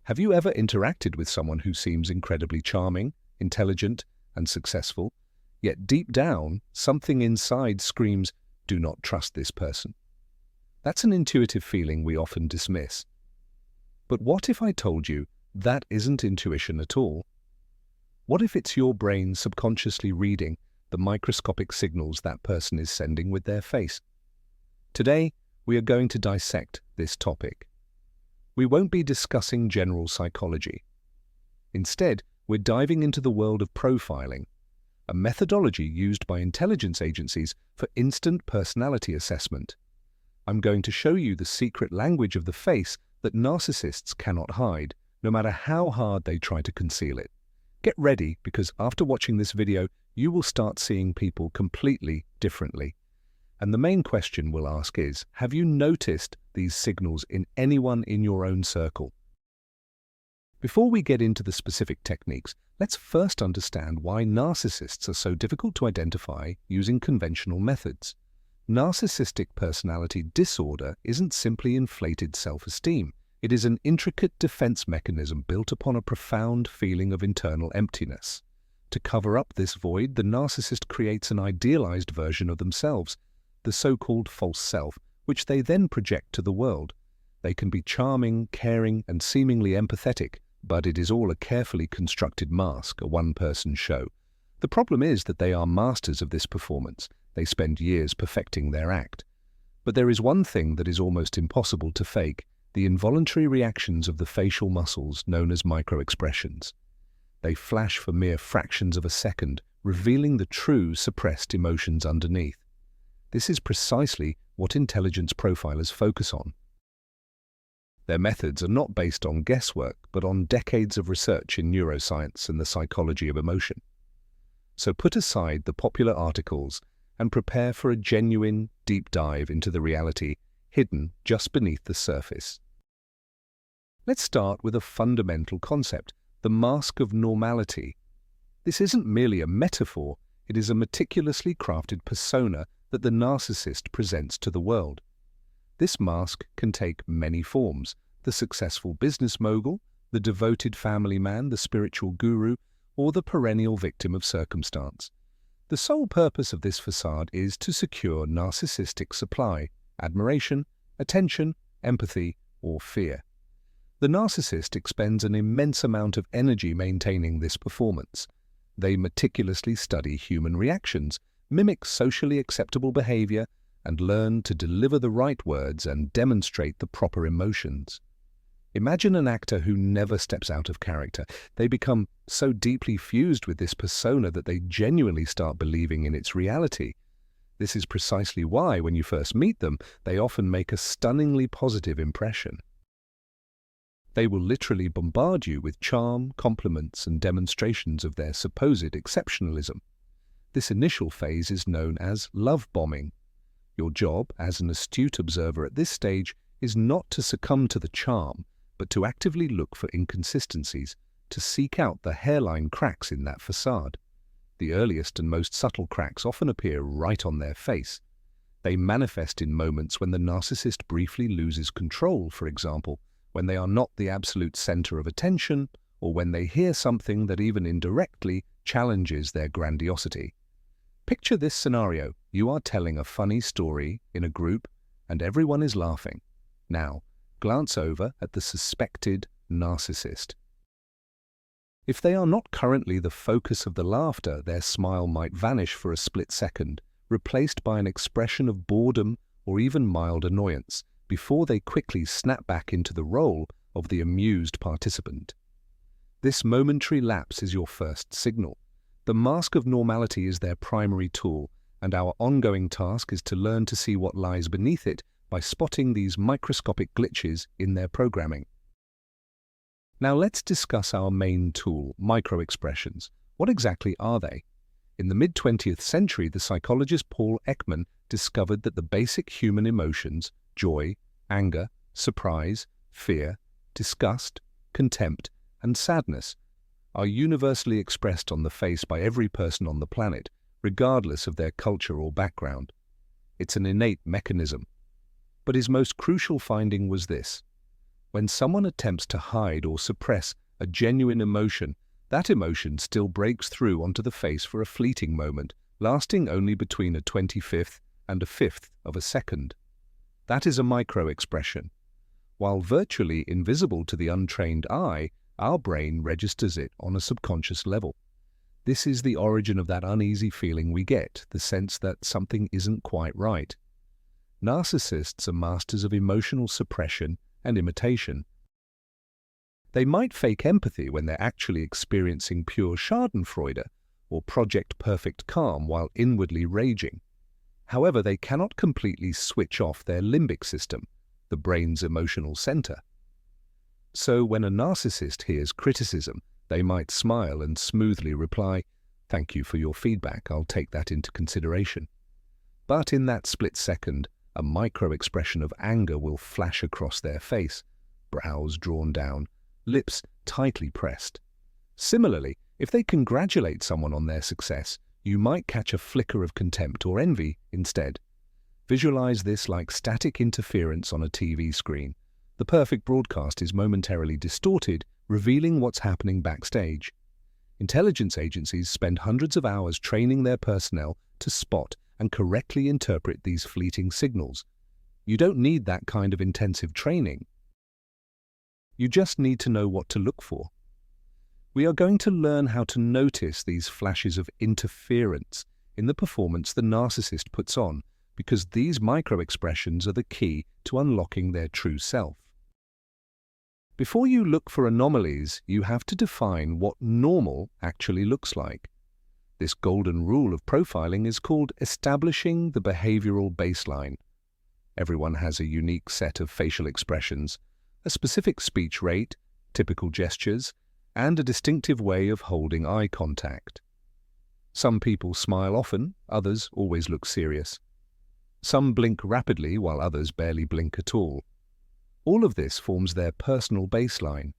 Have you ever interacted with someone who seems incredibly charming, intelligent, and successful, yet deep down, something inside screams, "Do not trust this person"? That's an intuitive feeling we often dismiss. But what if I told you that isn't intuition at all? What if it's your brain subconsciously reading the microscopic signals that person is sending with their face? Today, we are going to dissect this topic. We won't be discussing general psychology. Instead, we're diving into the world of profiling, a methodology used by intelligence agencies for instant personality assessment. I'm going to show you the secret language of the face that narcissists cannot hide, no matter how hard they try to conceal it. Get ready, because after watching this video, you will start seeing people completely differently. And the main question we'll ask is, have you noticed these signals in anyone in your own circle? Before we get into the specific techniques, let's first understand why narcissists are so difficult to identify using conventional methods. Narcissistic personality disorder isn't simply inflated self-esteem. It is an intricate defense mechanism built upon a profound feeling of internal emptiness. To cover up this void, the narcissist creates an idealized version of themselves, the so-called false self, which they then project to the world. They can be charming, caring, and seemingly empathetic, but it is all a carefully constructed mask, a one-person show. The problem is that they are masters of this performance. They spend years perfecting their act. But there is one thing that is almost impossible to fake: the involuntary reactions of the facial muscles known as microexpressions. They flash for mere fractions of a second, revealing the true suppressed emotions underneath. This is precisely what intelligence profilers focus on. Their methods are not based on guesswork, but on decades of research in neuroscience and the psychology of emotion. So put aside the popular articles and prepare for a genuine, deep dive into the reality hidden just beneath the surface. Let's start with a fundamental concept: the mask of normality. This isn't merely a metaphor, it is a meticulously crafted persona that the narcissist presents to the world. This mask can take many forms: the successful business mogul, the devoted family man, the spiritual guru, or the perennial victim of circumstance. The sole purpose of this facade is to secure narcissistic supply, admiration, attention, empathy, or fear. The narcissist expends an immense amount of energy maintaining this performance. They meticulously study human reactions, mimic socially acceptable behavior, and learn to deliver the right words and demonstrate the proper emotions. Imagine an actor who never steps out of character. They become so deeply fused with this persona that they genuinely start believing in its reality. This is precisely why, when you first meet them, they often make a stunningly positive impression. They will literally bombard you with charm, compliments, and demonstrations of their supposed exceptionalism. This initial phase is known as love bombing. Your job, as an astute observer at this stage, is not to succumb to the charm, but to actively look for inconsistencies, to seek out the hairline cracks in that facade. The earliest and most subtle cracks often appear right on their face. They manifest in moments when the narcissist briefly loses control, for example, when they are not the absolute center of attention, or when they hear something that even indirectly challenges their grandiosity. Picture this scenario: you are telling a funny story in a group and everyone is laughing. Now, glance over at the suspected narcissist. If they are not currently the focus of the laughter, their smile might vanish for a split second, replaced by an expression of boredom or even mild annoyance, before they quickly snap back into the role of the amused participant. This momentary lapse is your first signal. The mask of normality is their primary tool, and our ongoing task is to learn to see what lies beneath it by spotting these microscopic glitches in their programming. Now let's discuss our main tool, microexpressions. What exactly are they? In the mid-20th century, the psychologist Paul Ekman discovered that the basic human emotions, joy, anger, surprise, fear, disgust, contempt, and sadness, are universally expressed on the face by every person on the planet, regardless of their culture or background. It's an innate mechanism. But his most crucial finding was this: When someone attempts to hide or suppress a genuine emotion, that emotion still breaks through onto the face for a fleeting moment, lasting only between a 25th and a 5th of a second. That is a micro-expression. While virtually invisible to the untrained eye, our brain registers it on a subconscious level. This is the origin of that uneasy feeling we get, the sense that something isn't quite right. Narcissists are masters of emotional suppression and imitation. They might fake empathy when they're actually experiencing pure schadenfreude or project perfect calm while inwardly raging. However, they cannot completely switch off their limbic system, the brain's emotional center. So when a narcissist hears criticism, they might smile and smoothly reply, "Thank you for your feedback, I'll take that into consideration." But in that split second, a micro-expression of anger will flash across their face, brows drawn down, lips tightly pressed. Similarly, if they congratulate someone on their success, you might catch a flicker of contempt or envy instead. Visualize this like static interference on a TV screen. The perfect broadcast is momentarily distorted, revealing what's happening backstage. Intelligence agencies spend hundreds of hours training their personnel to spot and correctly interpret these fleeting signals. You don't need that kind of intensive training. You just need to know what to look for. We are going to learn how to notice these flashes of interference in the performance the narcissist puts on, because these micro-expressions are the key to unlocking their true self. Before you look for anomalies, you have to define what normal actually looks like. This golden rule of profiling is called establishing the behavioral baseline. Everyone has a unique set of facial expressions, a specific speech rate, typical gestures, and a distinctive way of holding eye contact. Some people smile often, others always look serious. Some blink rapidly while others barely blink at all. All of this forms their personal baseline.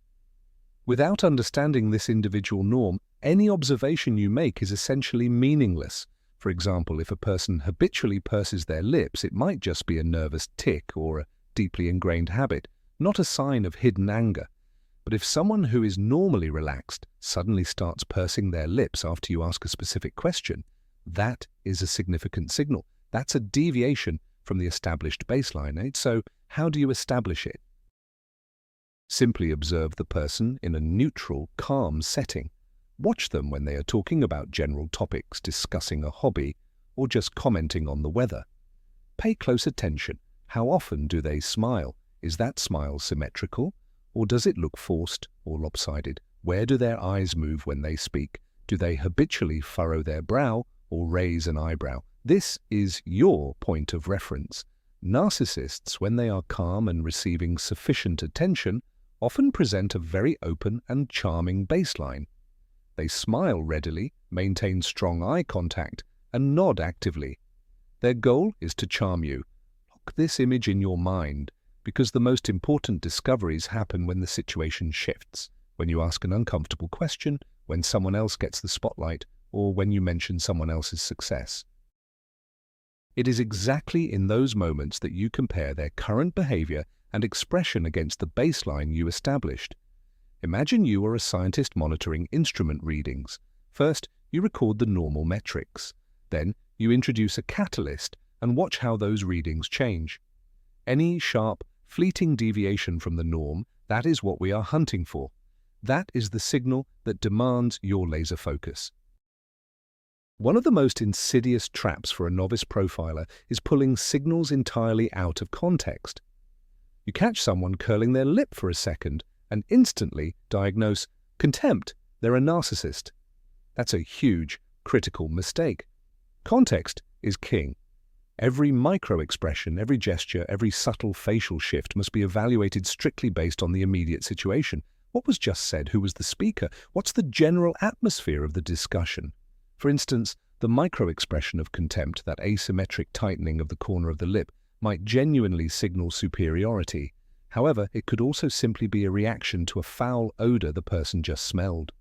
Without understanding this individual norm, any observation you make is essentially meaningless. For example, if a person habitually purses their lips, it might just be a nervous tic or a deeply ingrained habit, not a sign of hidden anger. But if someone who is normally relaxed suddenly starts pursing their lips after you ask a specific question, that is a significant signal. That's a deviation from the established baseline. So how do you establish it? Simply observe the person in a neutral, calm setting. Watch them when they are talking about general topics, discussing a hobby, or just commenting on the weather. Pay close attention. How often do they smile? Is that smile symmetrical? Or does it look forced or lopsided? Where do their eyes move when they speak? Do they habitually furrow their brow or raise an eyebrow? This is your point of reference. Narcissists, when they are calm and receiving sufficient attention, often present a very open and charming baseline. They smile readily, maintain strong eye contact, and nod actively. Their goal is to charm you. Lock this image in your mind, because the most important discoveries happen when the situation shifts, when you ask an uncomfortable question, when someone else gets the spotlight, or when you mention someone else's success. It is exactly in those moments that you compare their current behavior and expression against the baseline you established. Imagine you are a scientist monitoring instrument readings. First, you record the normal metrics. Then, you introduce a catalyst and watch how those readings change. Any sharp, fleeting deviation from the norm, that is what we are hunting for. That is the signal that demands your laser focus. One of the most insidious traps for a novice profiler is pulling signals entirely out of context. You catch someone curling their lip for a second and instantly diagnose contempt, they're a narcissist. That's a huge, critical mistake. Context is king. Every micro-expression, every gesture, every subtle facial shift must be evaluated strictly based on the immediate situation. What was just said? Who was the speaker? What's the general atmosphere of the discussion? For instance, the micro-expression of contempt, that asymmetric tightening of the corner of the lip, might genuinely signal superiority. However, it could also simply be a reaction to a foul odor the person just smelled.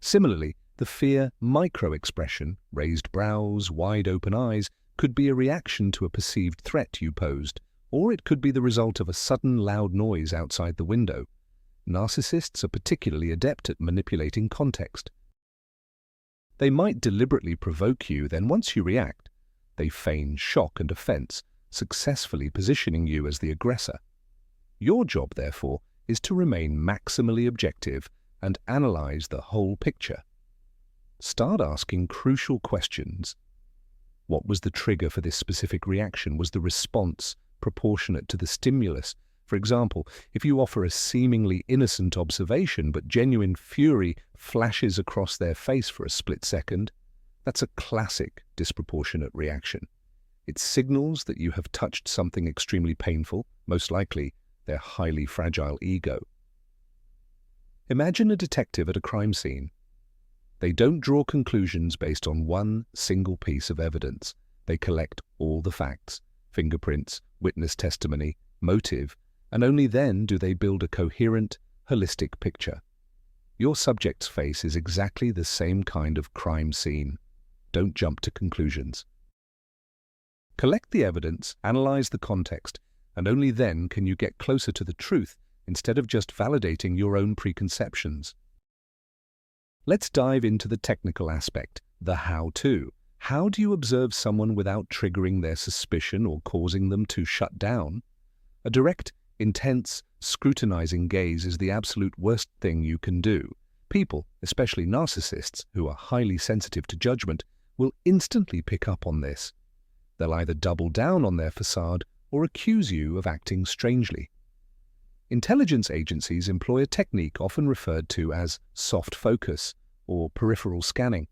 Similarly, the fear micro-expression, raised brows, wide open eyes, could be a reaction to a perceived threat you posed, or it could be the result of a sudden loud noise outside the window. Narcissists are particularly adept at manipulating context. They might deliberately provoke you, then once you react, they feign shock and offense, successfully positioning you as the aggressor. Your job, therefore, is to remain maximally objective and analyze the whole picture. Start asking crucial questions. What was the trigger for this specific reaction? Was the response proportionate to the stimulus? For example, if you offer a seemingly innocent observation but genuine fury flashes across their face for a split second, that's a classic disproportionate reaction. It signals that you have touched something extremely painful, most likely their highly fragile ego. Imagine a detective at a crime scene. They don't draw conclusions based on one single piece of evidence. They collect all the facts, fingerprints, witness testimony, motive, and only then do they build a coherent, holistic picture. Your subject's face is exactly the same kind of crime scene. Don't jump to conclusions. Collect the evidence, analyze the context, and only then can you get closer to the truth instead of just validating your own preconceptions. Let's dive into the technical aspect, the how-to. How do you observe someone without triggering their suspicion or causing them to shut down? A direct, intense, scrutinizing gaze is the absolute worst thing you can do. People, especially narcissists, who are highly sensitive to judgment, will instantly pick up on this. They'll either double down on their facade or accuse you of acting strangely. Intelligence agencies employ a technique often referred to as soft focus or peripheral scanning.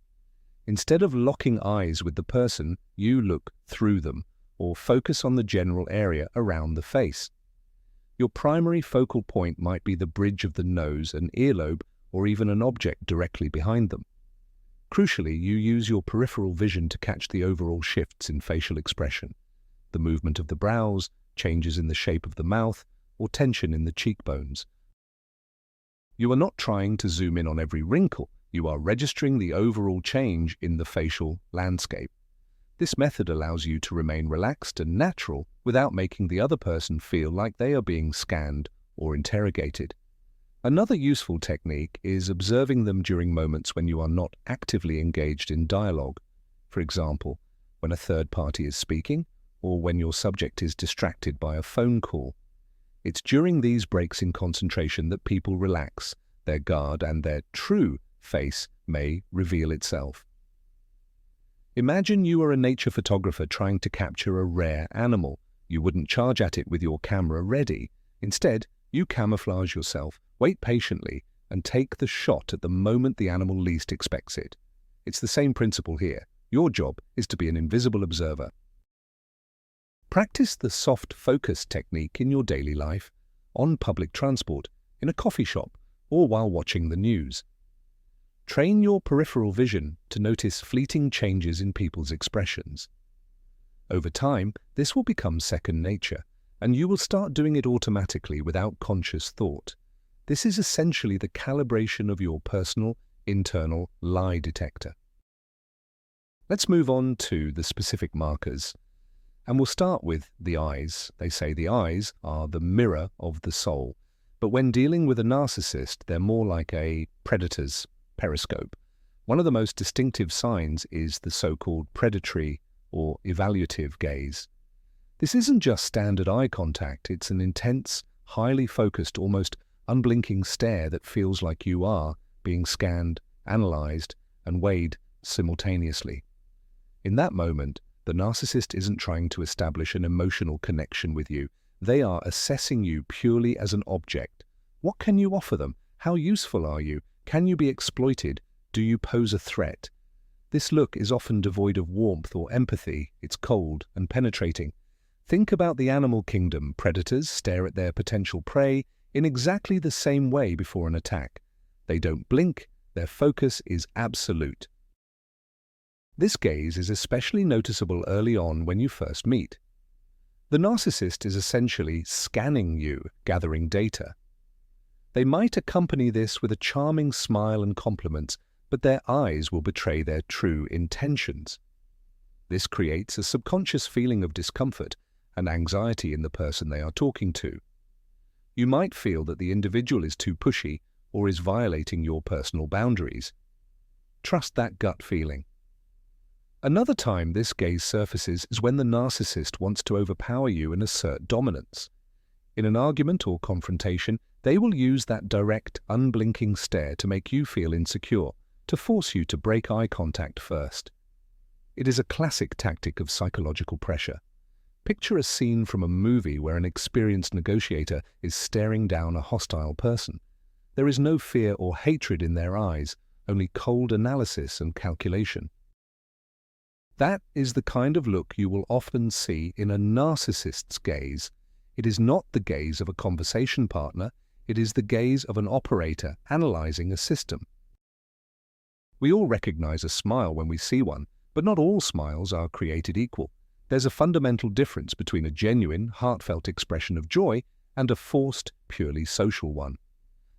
Instead of locking eyes with the person, you look through them or focus on the general area around the face. Your primary focal point might be the bridge of the nose and earlobe, or even an object directly behind them. Crucially, you use your peripheral vision to catch the overall shifts in facial expression, the movement of the brows, changes in the shape of the mouth, or tension in the cheekbones. You are not trying to zoom in on every wrinkle, you are registering the overall change in the facial landscape. This method allows you to remain relaxed and natural without making the other person feel like they are being scanned or interrogated. Another useful technique is observing them during moments when you are not actively engaged in dialogue. For example, when a third party is speaking, or when your subject is distracted by a phone call. It's during these breaks in concentration that people relax their guard and their true face may reveal itself. Imagine you are a nature photographer trying to capture a rare animal. You wouldn't charge at it with your camera ready. Instead, you camouflage yourself, wait patiently, and take the shot at the moment the animal least expects it. It's the same principle here. Your job is to be an invisible observer. Practice the soft focus technique in your daily life, on public transport, in a coffee shop, or while watching the news. Train your peripheral vision to notice fleeting changes in people's expressions. Over time, this will become second nature, and you will start doing it automatically without conscious thought. This is essentially the calibration of your personal, internal lie detector. Let's move on to the specific markers. And we'll start with the eyes. They say the eyes are the mirror of the soul. But when dealing with a narcissist, they're more like a predator's periscope. One of the most distinctive signs is the so-called predatory or evaluative gaze. This isn't just standard eye contact, it's an intense, highly focused, almost unblinking stare that feels like you are being scanned, analyzed, and weighed simultaneously. In that moment, the narcissist isn't trying to establish an emotional connection with you. They are assessing you purely as an object. What can you offer them? How useful are you? Can you be exploited? Do you pose a threat? This look is often devoid of warmth or empathy. It's cold and penetrating. Think about the animal kingdom. Predators stare at their potential prey in exactly the same way before an attack. They don't blink. Their focus is absolute. This gaze is especially noticeable early on when you first meet. The narcissist is essentially scanning you, gathering data. They might accompany this with a charming smile and compliments, but their eyes will betray their true intentions. This creates a subconscious feeling of discomfort, and anxiety in the person they are talking to. You might feel that the individual is too pushy or is violating your personal boundaries. Trust that gut feeling. Another time this gaze surfaces is when the narcissist wants to overpower you and assert dominance. In an argument or confrontation, they will use that direct, unblinking stare to make you feel insecure, to force you to break eye contact first. It is a classic tactic of psychological pressure. Picture a scene from a movie where an experienced negotiator is staring down a hostile person. There is no fear or hatred in their eyes, only cold analysis and calculation. That is the kind of look you will often see in a narcissist's gaze. It is not the gaze of a conversation partner, it is the gaze of an operator analyzing a system. We all recognize a smile when we see one, but not all smiles are created equal. There's a fundamental difference between a genuine, heartfelt expression of joy and a forced, purely social one.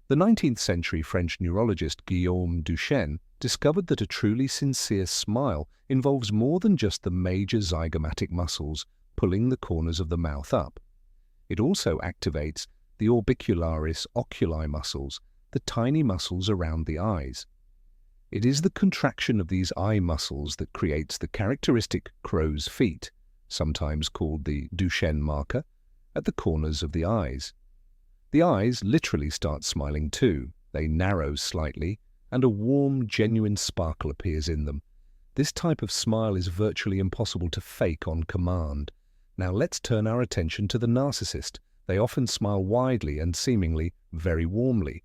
The 19th century French neurologist Guillaume Duchenne discovered that a truly sincere smile involves more than just the major zygomatic muscles pulling the corners of the mouth up. It also activates the orbicularis oculi muscles, the tiny muscles around the eyes. It is the contraction of these eye muscles that creates the characteristic crow's feet, sometimes called the Duchenne marker, at the corners of the eyes. The eyes literally start smiling too. They narrow slightly, and a warm, genuine sparkle appears in them. This type of smile is virtually impossible to fake on command. Now let's turn our attention to the narcissist. They often smile widely and seemingly very warmly.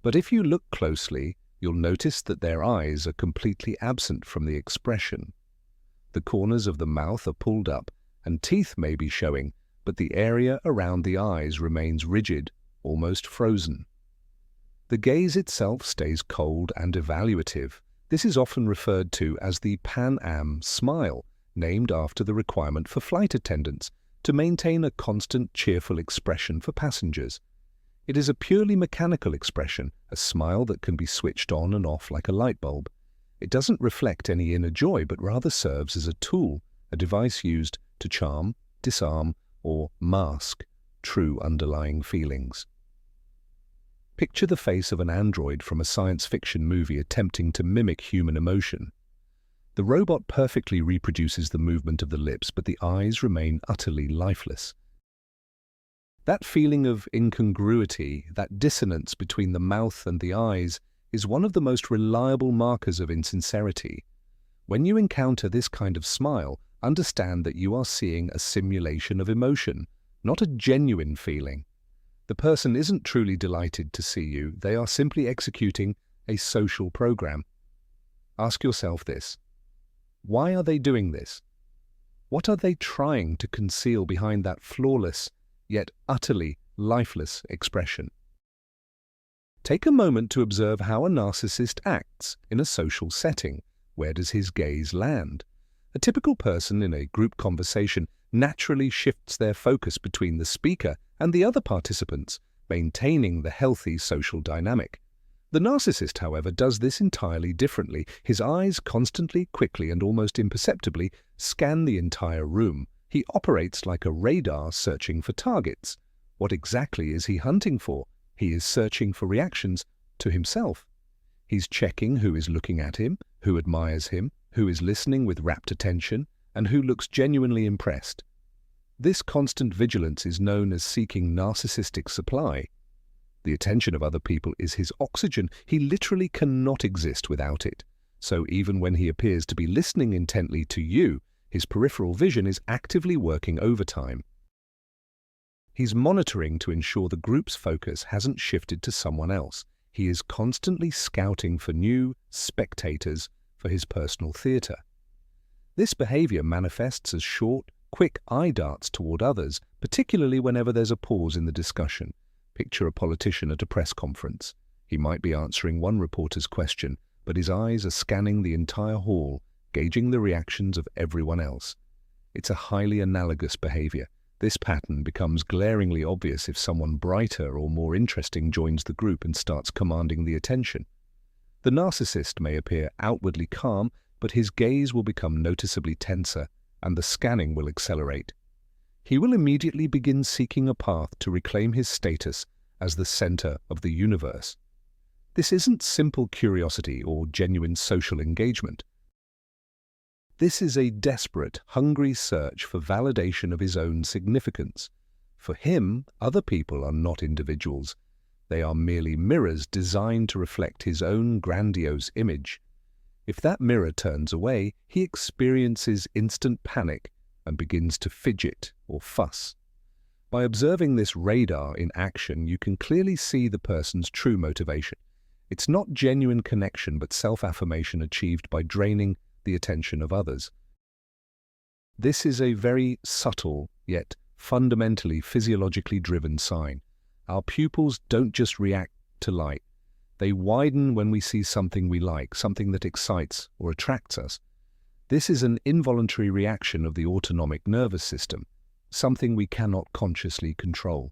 But if you look closely, you'll notice that their eyes are completely absent from the expression. The corners of the mouth are pulled up, and teeth may be showing, but the area around the eyes remains rigid, almost frozen. The gaze itself stays cold and evaluative. This is often referred to as the Pan Am smile, named after the requirement for flight attendants to maintain a constant, cheerful expression for passengers. It is a purely mechanical expression, a smile that can be switched on and off like a light bulb. It doesn't reflect any inner joy, but rather serves as a tool, a device used to charm, disarm, or mask true underlying feelings. Picture the face of an android from a science fiction movie attempting to mimic human emotion. The robot perfectly reproduces the movement of the lips, but the eyes remain utterly lifeless. That feeling of incongruity, that dissonance between the mouth and the eyes, is one of the most reliable markers of insincerity. When you encounter this kind of smile, understand that you are seeing a simulation of emotion, not a genuine feeling. The person isn't truly delighted to see you, they are simply executing a social program. Ask yourself this: why are they doing this? What are they trying to conceal behind that flawless, yet utterly lifeless expression? Take a moment to observe how a narcissist acts in a social setting. Where does his gaze land? A typical person in a group conversation naturally shifts their focus between the speaker and the other participants, maintaining the healthy social dynamic. The narcissist, however, does this entirely differently. His eyes constantly, quickly, and almost imperceptibly scan the entire room. He operates like a radar searching for targets. What exactly is he hunting for? He is searching for reactions to himself. He's checking who is looking at him, who admires him, who is listening with rapt attention, and who looks genuinely impressed. This constant vigilance is known as seeking narcissistic supply. The attention of other people is his oxygen. He literally cannot exist without it. So even when he appears to be listening intently to you, his peripheral vision is actively working overtime. He's monitoring to ensure the group's focus hasn't shifted to someone else. He is constantly scouting for new spectators for his personal theater. This behavior manifests as short, quick eye darts toward others, particularly whenever there's a pause in the discussion. Picture a politician at a press conference. He might be answering one reporter's question, but his eyes are scanning the entire hall, gauging the reactions of everyone else. It's a highly analogous behavior. This pattern becomes glaringly obvious if someone brighter or more interesting joins the group and starts commanding the attention. The narcissist may appear outwardly calm, but his gaze will become noticeably tenser, and the scanning will accelerate. he will immediately begin seeking a path to reclaim his status as the center of the universe. This isn't simple curiosity or genuine social engagement. This is a desperate, hungry search for validation of his own significance. For him, other people are not individuals. They are merely mirrors designed to reflect his own grandiose image. If that mirror turns away, he experiences instant panic and begins to fidget or fuss. By observing this radar in action, you can clearly see the person's true motivation. It's not genuine connection, but self-affirmation achieved by draining the attention of others. This is a very subtle, yet fundamentally physiologically driven sign. Our pupils don't just react to light. They widen when we see something we like, something that excites or attracts us. This is an involuntary reaction of the autonomic nervous system, something we cannot consciously control.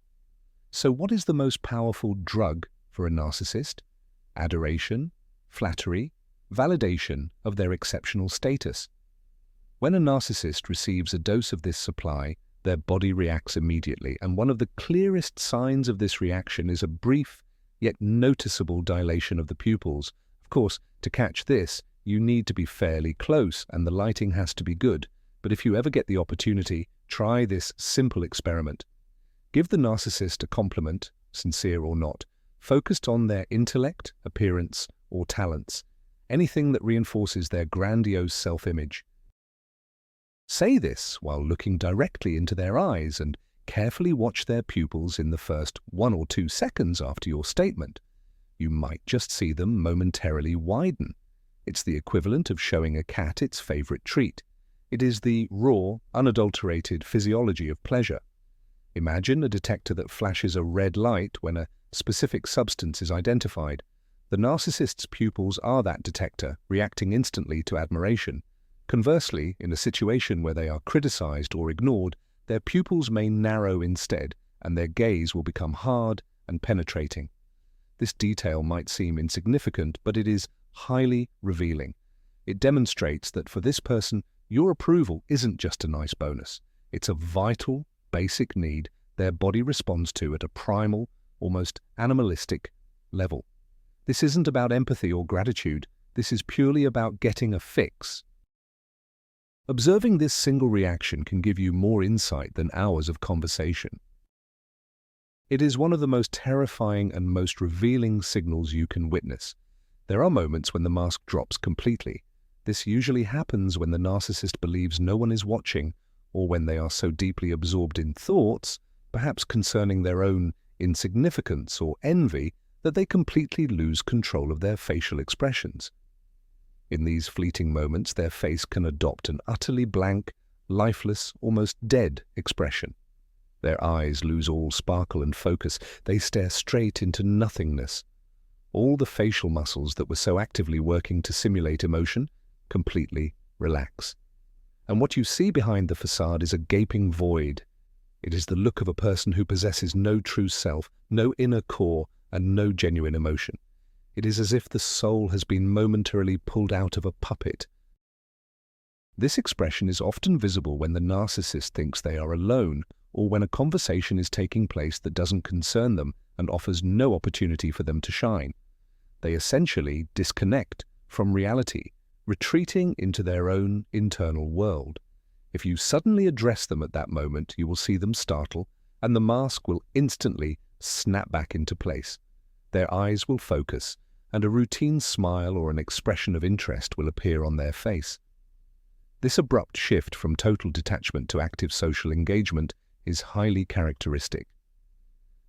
So what is the most powerful drug for a narcissist? Adoration, flattery, validation of their exceptional status. When a narcissist receives a dose of this supply, their body reacts immediately, and one of the clearest signs of this reaction is a brief yet noticeable dilation of the pupils. Of course, to catch this, you need to be fairly close and the lighting has to be good. But if you ever get the opportunity, try this simple experiment. Give the narcissist a compliment, sincere or not, focused on their intellect, appearance, or talents, anything that reinforces their grandiose self-image. Say this while looking directly into their eyes and carefully watch their pupils in the first 1 or 2 seconds after your statement. You might just see them momentarily widen. It's the equivalent of showing a cat its favorite treat. It is the raw, unadulterated physiology of pleasure. Imagine a detector that flashes a red light when a specific substance is identified. The narcissist's pupils are that detector, reacting instantly to admiration. Conversely, in a situation where they are criticized or ignored, their pupils may narrow instead, and their gaze will become hard and penetrating. This detail might seem insignificant, but it is highly revealing. It demonstrates that for this person, your approval isn't just a nice bonus. It's a vital, basic need their body responds to at a primal, almost animalistic level. This isn't about empathy or gratitude. This is purely about getting a fix. Observing this single reaction can give you more insight than hours of conversation. It is one of the most terrifying and most revealing signals you can witness. There are moments when the mask drops completely. This usually happens when the narcissist believes no one is watching, or when they are so deeply absorbed in thoughts, perhaps concerning their own insignificance or envy, that they completely lose control of their facial expressions. In these fleeting moments, their face can adopt an utterly blank, lifeless, almost dead expression. Their eyes lose all sparkle and focus. They stare straight into nothingness. All the facial muscles that were so actively working to simulate emotion completely relax. And what you see behind the facade is a gaping void. It is the look of a person who possesses no true self, no inner core, and no genuine emotion. It is as if the soul has been momentarily pulled out of a puppet. This expression is often visible when the narcissist thinks they are alone, or when a conversation is taking place that doesn't concern them and offers no opportunity for them to shine. They essentially disconnect from reality, retreating into their own internal world. If you suddenly address them at that moment, you will see them startle, and the mask will instantly snap back into place. Their eyes will focus, and a routine smile or an expression of interest will appear on their face. This abrupt shift from total detachment to active social engagement is highly characteristic.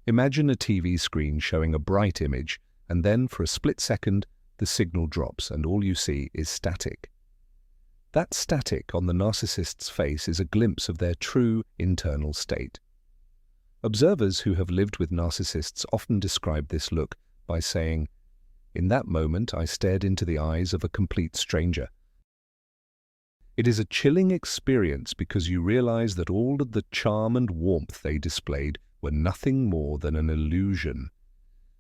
Imagine a TV screen showing a bright image, and then for a split second, the signal drops and all you see is static. That static on the narcissist's face is a glimpse of their true internal state. Observers who have lived with narcissists often describe this look by saying, "In that moment, I stared into the eyes of a complete stranger." It is a chilling experience because you realize that all of the charm and warmth they displayed were nothing more than an illusion.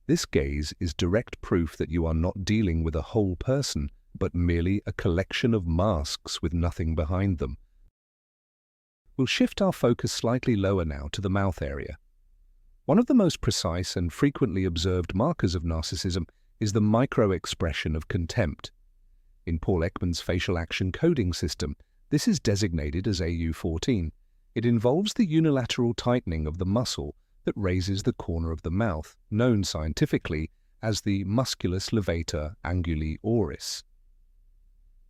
This gaze is direct proof that you are not dealing with a whole person, but merely a collection of masks with nothing behind them. We'll shift our focus slightly lower now to the mouth area. One of the most precise and frequently observed markers of narcissism is the micro-expression of contempt. In Paul Ekman's facial action coding system, this is designated as AU14. It involves the unilateral tightening of the muscle that raises the corner of the mouth, known scientifically as the musculus levator anguli oris.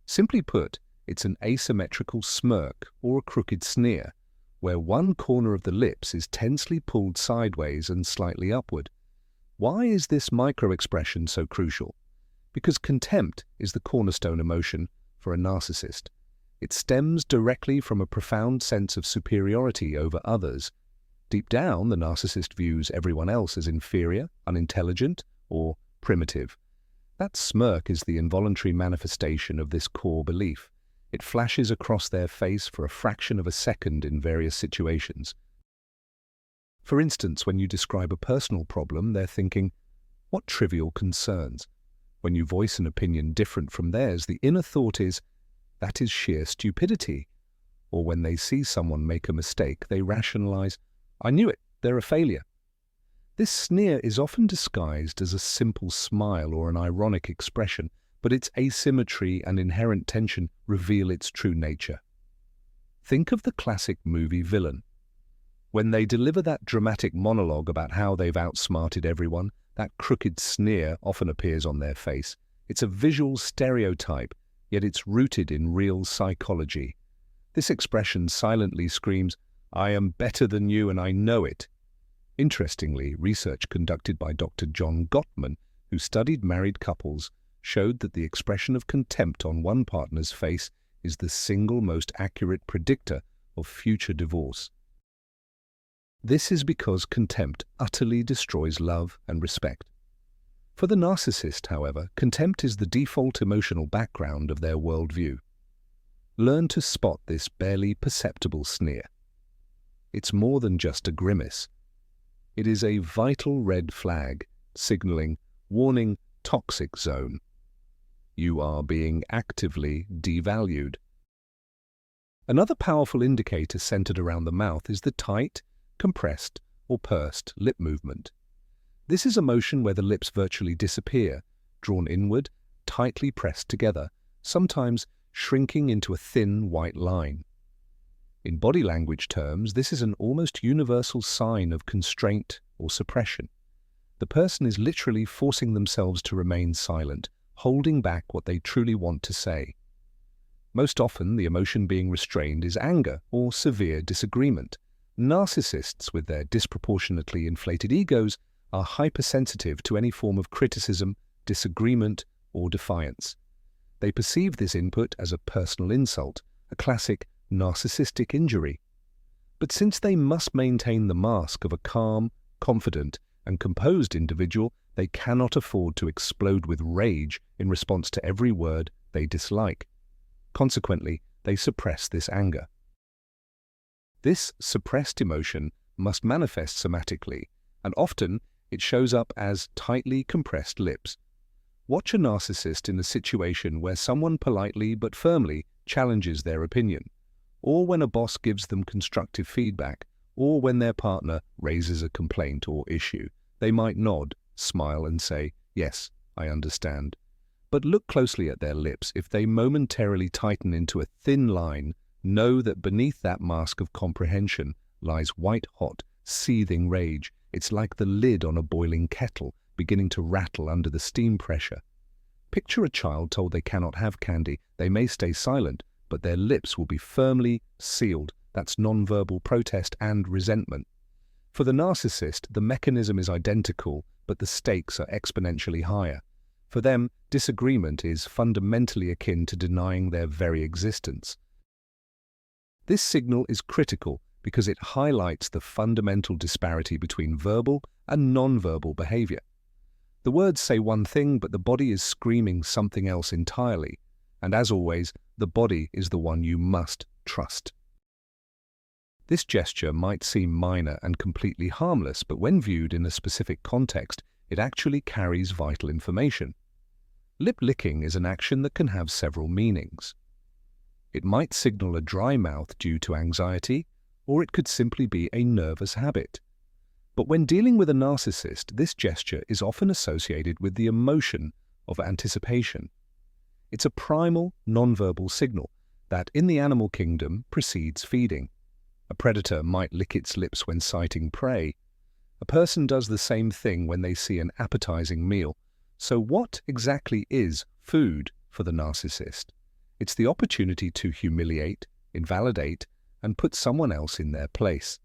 Simply put, it's an asymmetrical smirk or a crooked sneer, where one corner of the lips is tensely pulled sideways and slightly upward. Why is this micro-expression so crucial? Because contempt is the cornerstone emotion for a narcissist. It stems directly from a profound sense of superiority over others. Deep down, the narcissist views everyone else as inferior, unintelligent, or primitive. That smirk is the involuntary manifestation of this core belief. It flashes across their face for a fraction of a second in various situations. For instance, when you describe a personal problem, they're thinking, "What trivial concerns?" When you voice an opinion different from theirs, the inner thought is, "That is sheer stupidity." Or when they see someone make a mistake, they rationalize, "I knew it, they're a failure." This sneer is often disguised as a simple smile or an ironic expression, but its asymmetry and inherent tension reveal its true nature. Think of the classic movie villain. When they deliver that dramatic monologue about how they've outsmarted everyone, that crooked sneer often appears on their face. It's a visual stereotype, yet it's rooted in real psychology. This expression silently screams, "I am better than you and I know it." Interestingly, research conducted by Dr. John Gottman, who studied married couples, showed that the expression of contempt on one partner's face is the single most accurate predictor of future divorce. This is because contempt utterly destroys love and respect. For the narcissist, however, contempt is the default emotional background of their worldview. Learn to spot this barely perceptible sneer. It's more than just a grimace. It is a vital red flag, signaling, warning, toxic zone. You are being actively devalued. Another powerful indicator centered around the mouth is the tight, compressed, or pursed lip movement. This is a motion where the lips virtually disappear, drawn inward, tightly pressed together, sometimes shrinking into a thin white line. In body language terms, this is an almost universal sign of constraint or suppression. The person is literally forcing themselves to remain silent, holding back what they truly want to say. Most often, the emotion being restrained is anger or severe disagreement. Narcissists, with their disproportionately inflated egos, are hypersensitive to any form of criticism, disagreement, or defiance. They perceive this input as a personal insult, a classic narcissistic injury. But since they must maintain the mask of a calm, confident, and composed individual, they cannot afford to explode with rage in response to every word they dislike. Consequently, they suppress this anger. This suppressed emotion must manifest somatically, and often it shows up as tightly compressed lips. Watch a narcissist in a situation where someone politely but firmly challenges their opinion, or when a boss gives them constructive feedback, or when their partner raises a complaint or issue. They might nod, smile, and say, "Yes, I understand." But look closely at their lips. If they momentarily tighten into a thin line, know that beneath that mask of comprehension lies white-hot, seething rage. It's like the lid on a boiling kettle, beginning to rattle under the steam pressure. Picture a child told they cannot have candy. They may stay silent, but their lips will be firmly sealed. That's nonverbal protest and resentment. For the narcissist, the mechanism is identical, but the stakes are exponentially higher. For them, disagreement is fundamentally akin to denying their very existence. This signal is critical because it highlights the fundamental disparity between verbal and nonverbal behavior. The words say one thing, but the body is screaming something else entirely. And as always, the body is the one you must trust. This gesture might seem minor and completely harmless, but when viewed in a specific context, it actually carries vital information. Lip licking is an action that can have several meanings. It might signal a dry mouth due to anxiety, or it could simply be a nervous habit. But when dealing with a narcissist, this gesture is often associated with the emotion of anticipation. It's a primal, nonverbal signal that, in the animal kingdom, precedes feeding. A predator might lick its lips when sighting prey. A person does the same thing when they see an appetizing meal. So what exactly is food for the narcissist? It's the opportunity to humiliate, invalidate, and put someone else in their place.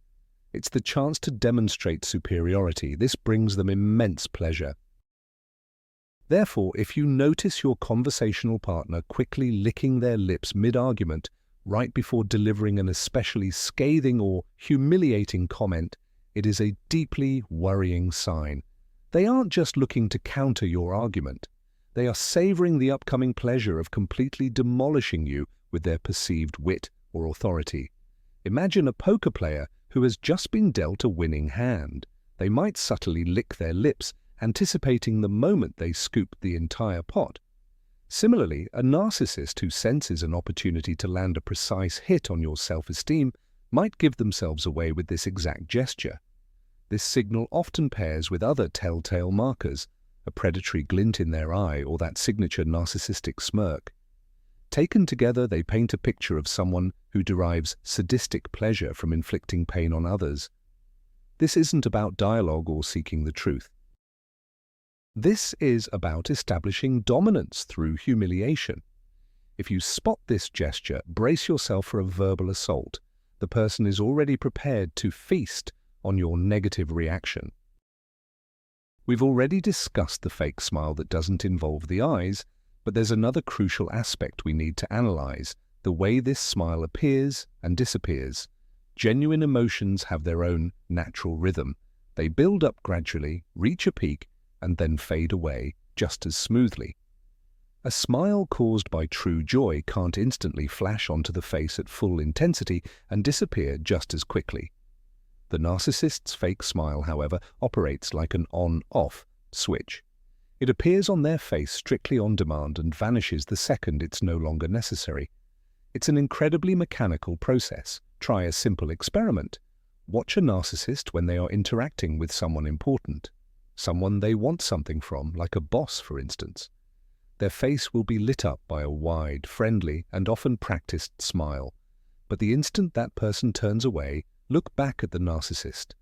It's the chance to demonstrate superiority. This brings them immense pleasure. Therefore, if you notice your conversational partner quickly licking their lips mid-argument, right before delivering an especially scathing or humiliating comment, it is a deeply worrying sign. They aren't just looking to counter your argument. They are savoring the upcoming pleasure of completely demolishing you with their perceived wit or authority. Imagine a poker player who has just been dealt a winning hand. They might subtly lick their lips, anticipating the moment they scoop the entire pot. Similarly, a narcissist who senses an opportunity to land a precise hit on your self-esteem might give themselves away with this exact gesture. This signal often pairs with other telltale markers, a predatory glint in their eye or that signature narcissistic smirk. Taken together, they paint a picture of someone who derives sadistic pleasure from inflicting pain on others. This isn't about dialogue or seeking the truth. This is about establishing dominance through humiliation. If you spot this gesture, brace yourself for a verbal assault. The person is already prepared to feast on your negative reaction. We've already discussed the fake smile that doesn't involve the eyes, but there's another crucial aspect we need to analyze: the way this smile appears and disappears. Genuine emotions have their own natural rhythm. They build up gradually, reach a peak, and then fade away just as smoothly. A smile caused by true joy can't instantly flash onto the face at full intensity and disappear just as quickly. The narcissist's fake smile, however, operates like an on-off switch. It appears on their face strictly on demand and vanishes the second it's no longer necessary. It's an incredibly mechanical process. Try a simple experiment. Watch a narcissist when they are interacting with someone important, someone they want something from, like a boss, for instance. Their face will be lit up by a wide, friendly, and often practiced smile. But the instant that person turns away, look back at the narcissist.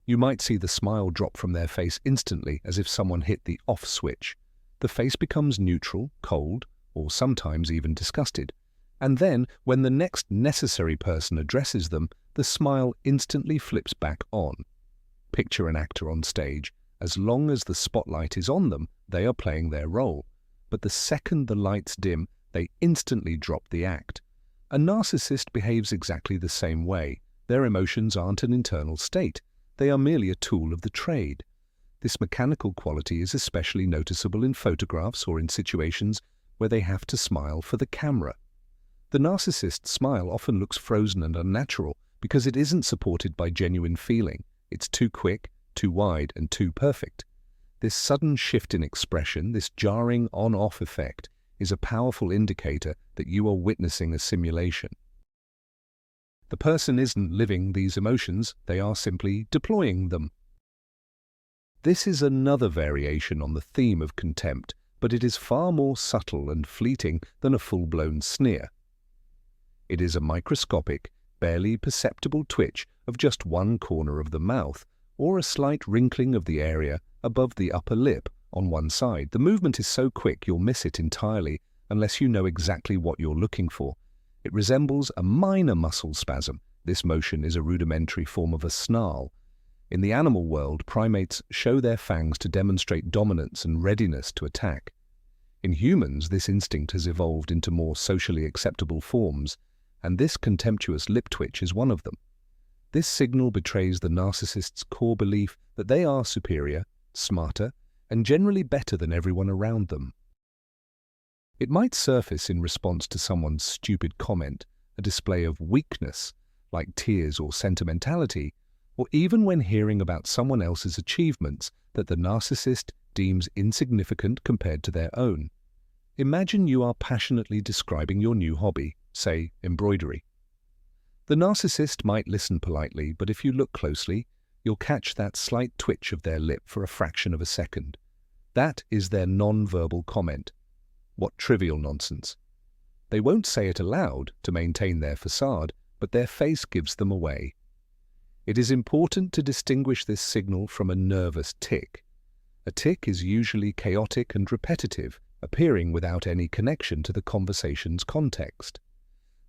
You might see the smile drop from their face instantly, as if someone hit the off switch. The face becomes neutral, cold, or sometimes even disgusted. And then, when the next necessary person addresses them, the smile instantly flips back on. Picture an actor on stage. As long as the spotlight is on them, they are playing their role. But the second the lights dim, they instantly drop the act. A narcissist behaves exactly the same way. Their emotions aren't an internal state. They are merely a tool of the trade. This mechanical quality is especially noticeable in photographs or in situations where they have to smile for the camera. The narcissist's smile often looks frozen and unnatural because it isn't supported by genuine feeling. It's too quick, too wide, and too perfect. This sudden shift in expression, this jarring on-off effect, is a powerful indicator that you are witnessing a simulation. The person isn't living these emotions, they are simply deploying them. This is another variation on the theme of contempt, but it is far more subtle and fleeting than a full-blown sneer. It is a microscopic, barely perceptible twitch of just one corner of the mouth, or a slight wrinkling of the area above the upper lip on one side. The movement is so quick you'll miss it entirely unless you know exactly what you're looking for. It resembles a minor muscle spasm. This motion is a rudimentary form of a snarl. In the animal world, primates show their fangs to demonstrate dominance and readiness to attack. In humans, this instinct has evolved into more socially acceptable forms, and this contemptuous lip twitch is one of them. This signal betrays the narcissist's core belief that they are superior, smarter, and generally better than everyone around them. It might surface in response to someone's stupid comment, a display of weakness, like tears or sentimentality, or even when hearing about someone else's achievements that the narcissist deems insignificant compared to their own. Imagine you are passionately describing your new hobby, say embroidery. The narcissist might listen politely, but if you look closely, you'll catch that slight twitch of their lip for a fraction of a second. That is their non-verbal comment. What trivial nonsense. They won't say it aloud to maintain their facade, but their face gives them away. It is important to distinguish this signal from a nervous tic. A tic is usually chaotic and repetitive, appearing without any connection to the conversation's context.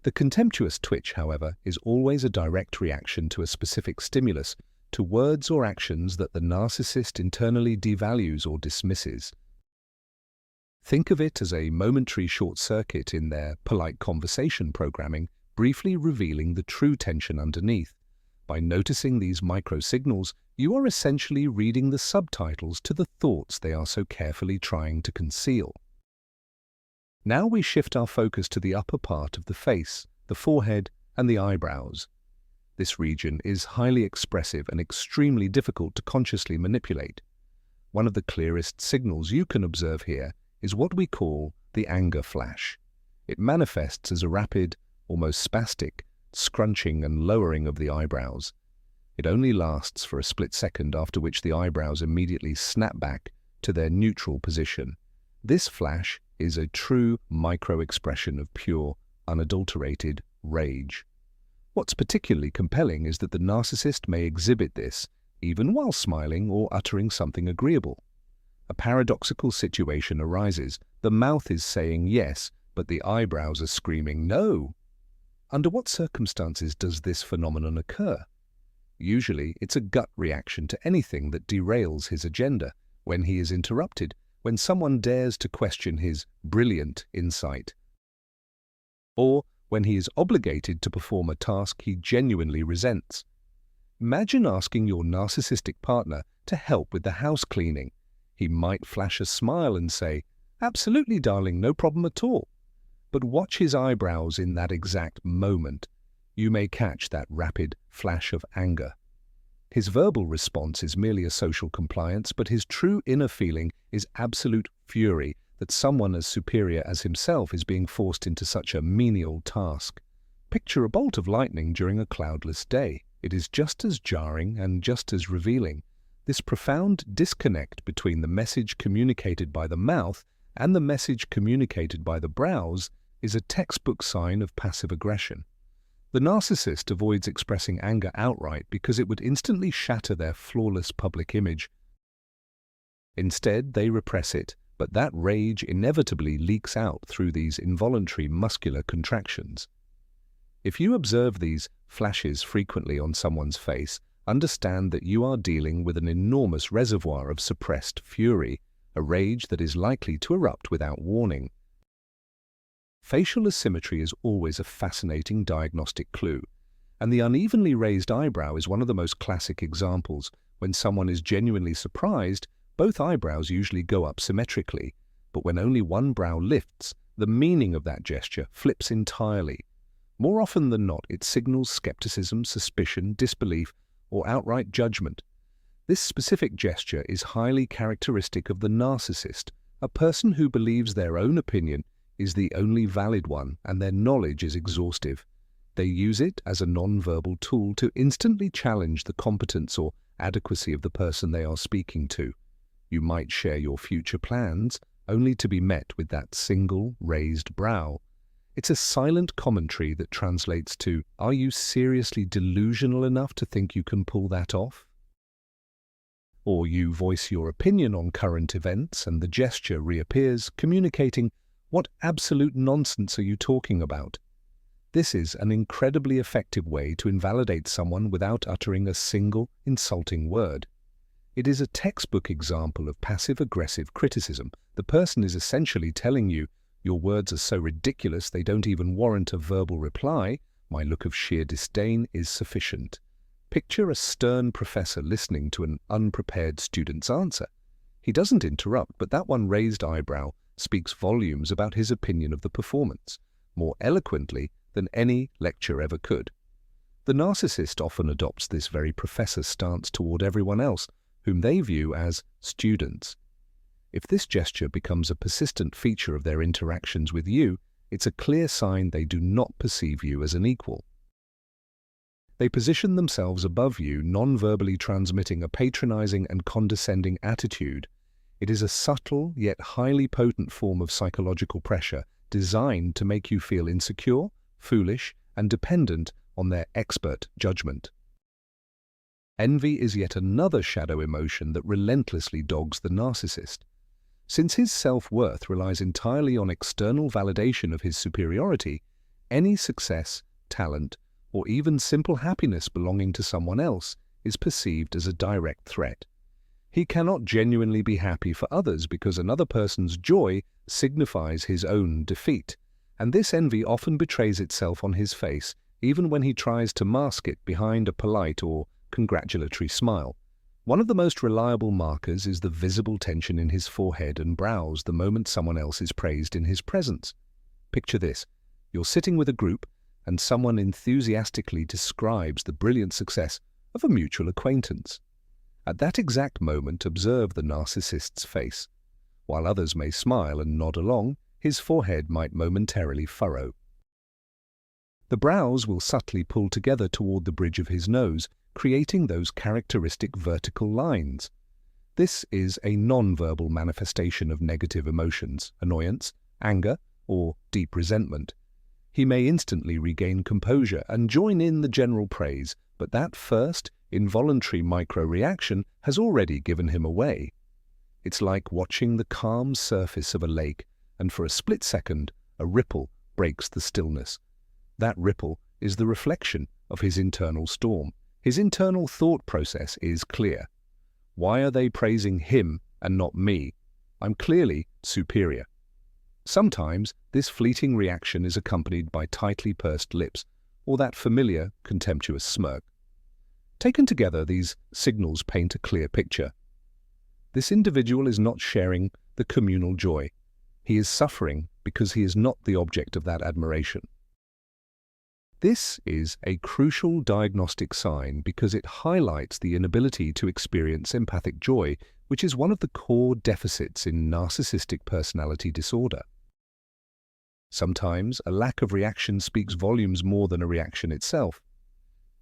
The contemptuous twitch, however, is always a direct reaction to a specific stimulus, to words or actions that the narcissist internally devalues or dismisses. Think of it as a momentary short circuit in their polite conversation programming, briefly revealing the true tension underneath. By noticing these micro-signals, you are essentially reading the subtitles to the thoughts they are so carefully trying to conceal. Now we shift our focus to the upper part of the face, the forehead, and the eyebrows. This region is highly expressive and extremely difficult to consciously manipulate. One of the clearest signals you can observe here is what we call the anger flash. It manifests as a rapid, almost spastic, scrunching and lowering of the eyebrows. It only lasts for a split second, after which the eyebrows immediately snap back to their neutral position. This flash is a true micro-expression of pure, unadulterated rage. What's particularly compelling is that the narcissist may exhibit this even while smiling or uttering something agreeable. A paradoxical situation arises. The mouth is saying yes, but the eyebrows are screaming no. Under what circumstances does this phenomenon occur? Usually, it's a gut reaction to anything that derails his agenda, when he is interrupted, when someone dares to question his brilliant insight, or when he is obligated to perform a task he genuinely resents. Imagine asking your narcissistic partner to help with the house cleaning. He might flash a smile and say, "Absolutely, darling, no problem at all." But watch his eyebrows in that exact moment. You may catch that rapid flash of anger. His verbal response is merely a social compliance, but his true inner feeling is absolute fury that someone as superior as himself is being forced into such a menial task. Picture a bolt of lightning during a cloudless day. It is just as jarring and just as revealing. This profound disconnect between the message communicated by the mouth and the message communicated by the brows is a textbook sign of passive aggression. The narcissist avoids expressing anger outright because it would instantly shatter their flawless public image. Instead, they repress it, but that rage inevitably leaks out through these involuntary muscular contractions. If you observe these flashes frequently on someone's face, understand that you are dealing with an enormous reservoir of suppressed fury, a rage that is likely to erupt without warning. Facial asymmetry is always a fascinating diagnostic clue, and the unevenly raised eyebrow is one of the most classic examples. When someone is genuinely surprised, both eyebrows usually go up symmetrically, but when only one brow lifts, the meaning of that gesture flips entirely. More often than not, it signals skepticism, suspicion, disbelief, or outright judgment. This specific gesture is highly characteristic of the narcissist, a person who believes their own opinion is the only valid one and their knowledge is exhaustive. They use it as a non-verbal tool to instantly challenge the competence or adequacy of the person they are speaking to. You might share your future plans, only to be met with that single raised brow. It's a silent commentary that translates to, "Are you seriously delusional enough to think you can pull that off?" Or you voice your opinion on current events and the gesture reappears, communicating, "What absolute nonsense are you talking about?" This is an incredibly effective way to invalidate someone without uttering a single insulting word. It is a textbook example of passive-aggressive criticism. The person is essentially telling you, "Your words are so ridiculous they don't even warrant a verbal reply. My look of sheer disdain is sufficient." Picture a stern professor listening to an unprepared student's answer. He doesn't interrupt, but that one raised eyebrow speaks volumes about his opinion of the performance, more eloquently than any lecture ever could. The narcissist often adopts this very professor stance toward everyone else, whom they view as students. If this gesture becomes a persistent feature of their interactions with you, it's a clear sign they do not perceive you as an equal. They position themselves above you, non-verbally transmitting a patronizing and condescending attitude. It is a subtle yet highly potent form of psychological pressure designed to make you feel insecure, foolish, and dependent on their expert judgment. Envy is yet another shadow emotion that relentlessly dogs the narcissist. Since his self-worth relies entirely on external validation of his superiority, any success, talent, or even simple happiness belonging to someone else is perceived as a direct threat. He cannot genuinely be happy for others because another person's joy signifies his own defeat, and this envy often betrays itself on his face, even when he tries to mask it behind a polite or congratulatory smile. One of the most reliable markers is the visible tension in his forehead and brows the moment someone else is praised in his presence. Picture this. You're sitting with a group, and someone enthusiastically describes the brilliant success of a mutual acquaintance. At that exact moment, observe the narcissist's face. While others may smile and nod along, his forehead might momentarily furrow. The brows will subtly pull together toward the bridge of his nose, creating those characteristic vertical lines. This is a non-verbal manifestation of negative emotions, annoyance, anger, or deep resentment. He may instantly regain composure and join in the general praise, but that first, involuntary micro-reaction has already given him away. It's like watching the calm surface of a lake, and for a split second, a ripple breaks the stillness. That ripple is the reflection of his internal storm. His internal thought process is clear. Why are they praising him and not me? I'm clearly superior. Sometimes this fleeting reaction is accompanied by tightly pursed lips or that familiar, contemptuous smirk. Taken together, these signals paint a clear picture. This individual is not sharing the communal joy. He is suffering because he is not the object of that admiration. This is a crucial diagnostic sign because it highlights the inability to experience empathic joy, which is one of the core deficits in narcissistic personality disorder. Sometimes a lack of reaction speaks volumes more than a reaction itself.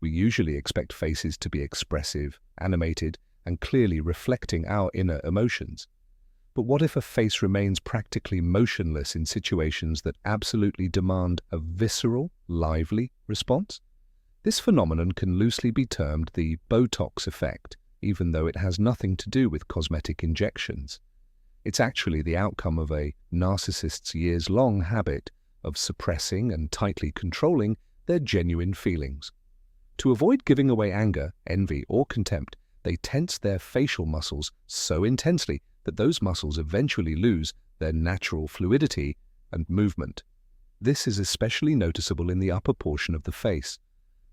We usually expect faces to be expressive, animated, and clearly reflecting our inner emotions. But what if a face remains practically motionless in situations that absolutely demand a visceral, lively response? This phenomenon can loosely be termed the Botox effect, even though it has nothing to do with cosmetic injections. It's actually the outcome of a narcissist's years-long habit of suppressing and tightly controlling their genuine feelings. To avoid giving away anger, envy, or contempt, they tense their facial muscles so intensely that those muscles eventually lose their natural fluidity and movement. This is especially noticeable in the upper portion of the face.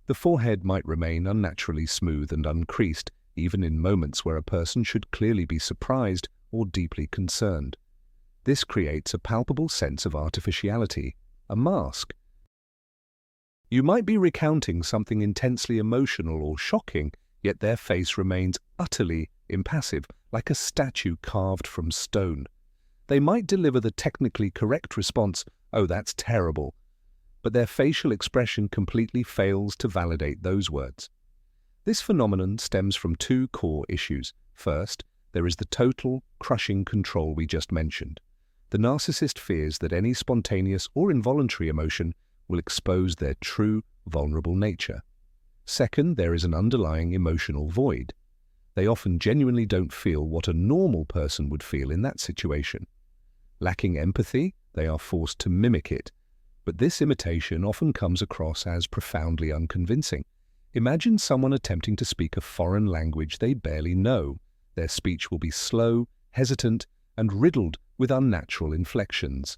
The forehead might remain unnaturally smooth and uncreased, even in moments where a person should clearly be surprised or deeply concerned. This creates a palpable sense of artificiality, a mask. You might be recounting something intensely emotional or shocking, yet their face remains utterly impassive, like a statue carved from stone. They might deliver the technically correct response, "Oh, that's terrible," but their facial expression completely fails to validate those words. This phenomenon stems from two core issues. First, there is the total, crushing control we just mentioned. The narcissist fears that any spontaneous or involuntary emotion will expose their true, vulnerable nature. Second, there is an underlying emotional void. They often genuinely don't feel what a normal person would feel in that situation. Lacking empathy, they are forced to mimic it, but this imitation often comes across as profoundly unconvincing. Imagine someone attempting to speak a foreign language they barely know. Their speech will be slow, hesitant, and riddled with unnatural inflections.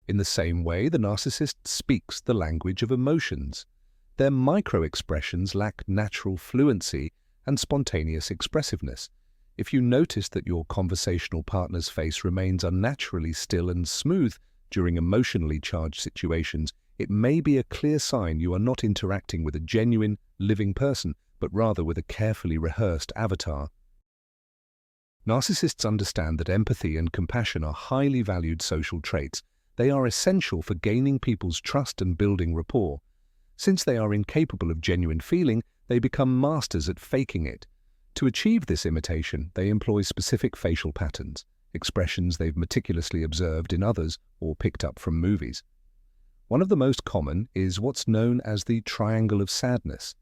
In the same way, the narcissist speaks the language of emotions. Their micro-expressions lack natural fluency and spontaneous expressiveness. If you notice that your conversational partner's face remains unnaturally still and smooth during emotionally charged situations, it may be a clear sign you are not interacting with a genuine, living person, but rather with a carefully rehearsed avatar. Narcissists understand that empathy and compassion are highly valued social traits. They are essential for gaining people's trust and building rapport. Since they are incapable of genuine feeling, they become masters at faking it. To achieve this imitation, they employ specific facial patterns, expressions they've meticulously observed in others or picked up from movies. One of the most common is what's known as the triangle of sadness.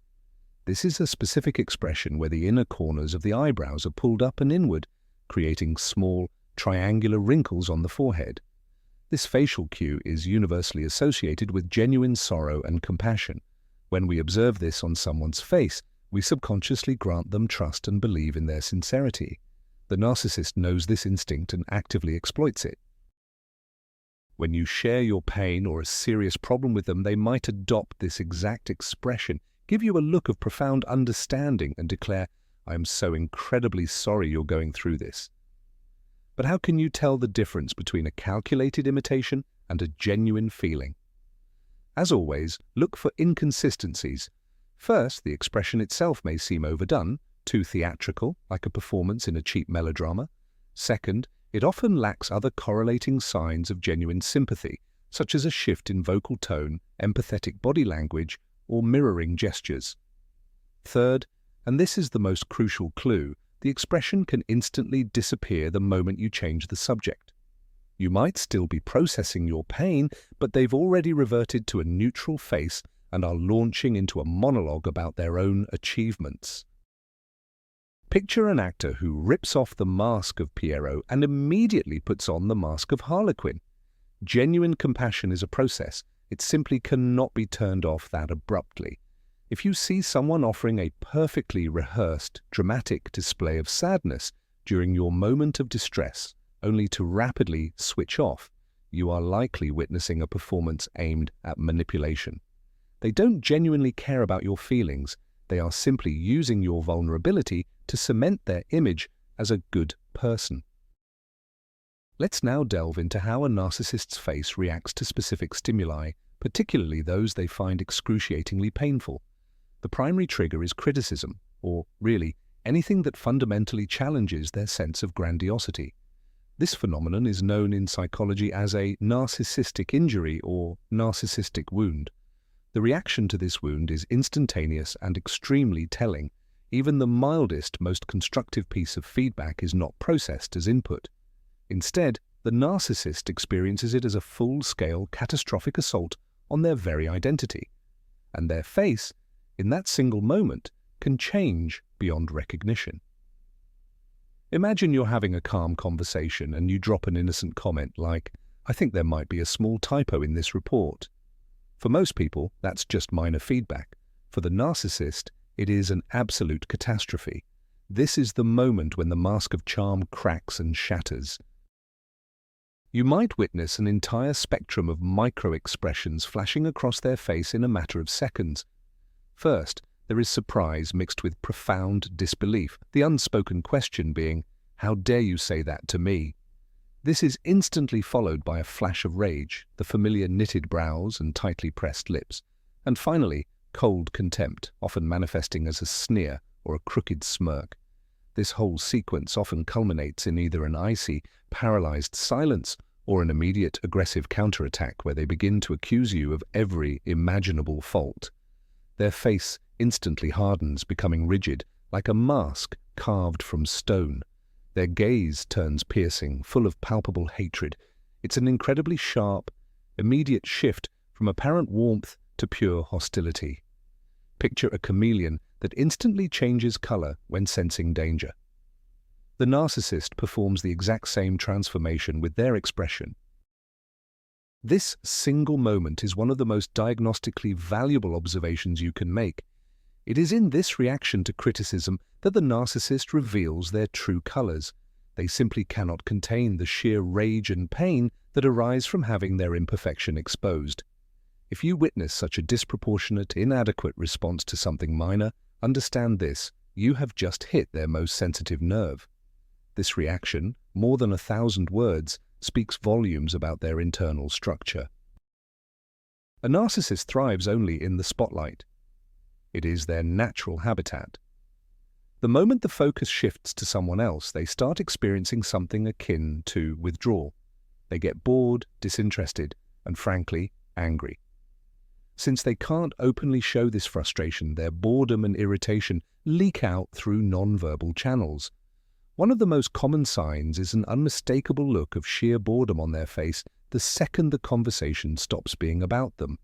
This is a specific expression where the inner corners of the eyebrows are pulled up and inward, creating small, triangular wrinkles on the forehead. This facial cue is universally associated with genuine sorrow and compassion. When we observe this on someone's face, we subconsciously grant them trust and believe in their sincerity. The narcissist knows this instinct and actively exploits it. When you share your pain or a serious problem with them, they might adopt this exact expression, give you a look of profound understanding and declare, "I am so incredibly sorry you're going through this." But how can you tell the difference between a calculated imitation and a genuine feeling? As always, look for inconsistencies. First, the expression itself may seem overdone, too theatrical, like a performance in a cheap melodrama. Second, it often lacks other correlating signs of genuine sympathy, such as a shift in vocal tone, empathetic body language, or mirroring gestures. Third, and this is the most crucial clue, the expression can instantly disappear the moment you change the subject. You might still be processing your pain, but they've already reverted to a neutral face and are launching into a monologue about their own achievements. Picture an actor who rips off the mask of Pierrot and immediately puts on the mask of Harlequin. Genuine compassion is a process. It simply cannot be turned off that abruptly. If you see someone offering a perfectly rehearsed, dramatic display of sadness during your moment of distress, only to rapidly switch off, you are likely witnessing a performance aimed at manipulation. They don't genuinely care about your feelings. They are simply using your vulnerability to cement their image as a good person. Let's now delve into how a narcissist's face reacts to specific stimuli, particularly those they find excruciatingly painful. The primary trigger is criticism, or really, anything that fundamentally challenges their sense of grandiosity. This phenomenon is known in psychology as a narcissistic injury or narcissistic wound. The reaction to this wound is instantaneous and extremely telling. Even the mildest, most constructive piece of feedback is not processed as input. Instead, the narcissist experiences it as a full-scale, catastrophic assault on their very identity. And their face, in that single moment, can change beyond recognition. Imagine you're having a calm conversation and you drop an innocent comment like, "I think there might be a small typo in this report." For most people, that's just minor feedback. For the narcissist, it is an absolute catastrophe. This is the moment when the mask of charm cracks and shatters. You might witness an entire spectrum of micro-expressions flashing across their face in a matter of seconds. First, there is surprise mixed with profound disbelief, the unspoken question being, "How dare you say that to me?" This is instantly followed by a flash of rage, the familiar knitted brows and tightly pressed lips, and finally, cold contempt, often manifesting as a sneer or a crooked smirk. This whole sequence often culminates in either an icy, paralyzed silence or an immediate aggressive counterattack where they begin to accuse you of every imaginable fault. Their face instantly hardens, becoming rigid, like a mask carved from stone. Their gaze turns piercing, full of palpable hatred. It's an incredibly sharp, immediate shift from apparent warmth to pure hostility. Picture a chameleon that instantly changes color when sensing danger. The narcissist performs the exact same transformation with their expression. This single moment is one of the most diagnostically valuable observations you can make. It is in this reaction to criticism that the narcissist reveals their true colors. They simply cannot contain the sheer rage and pain that arise from having their imperfection exposed. If you witness such a disproportionate, inadequate response to something minor, understand this: you have just hit their most sensitive nerve. This reaction, more than 1,000 words, speaks volumes about their internal structure. A narcissist thrives only in the spotlight. It is their natural habitat. The moment the focus shifts to someone else, they start experiencing something akin to withdrawal. They get bored, disinterested, and frankly, angry. Since they can't openly show this frustration, their boredom and irritation leak out through nonverbal channels. One of the most common signs is an unmistakable look of sheer boredom on their face the second the conversation stops being about them.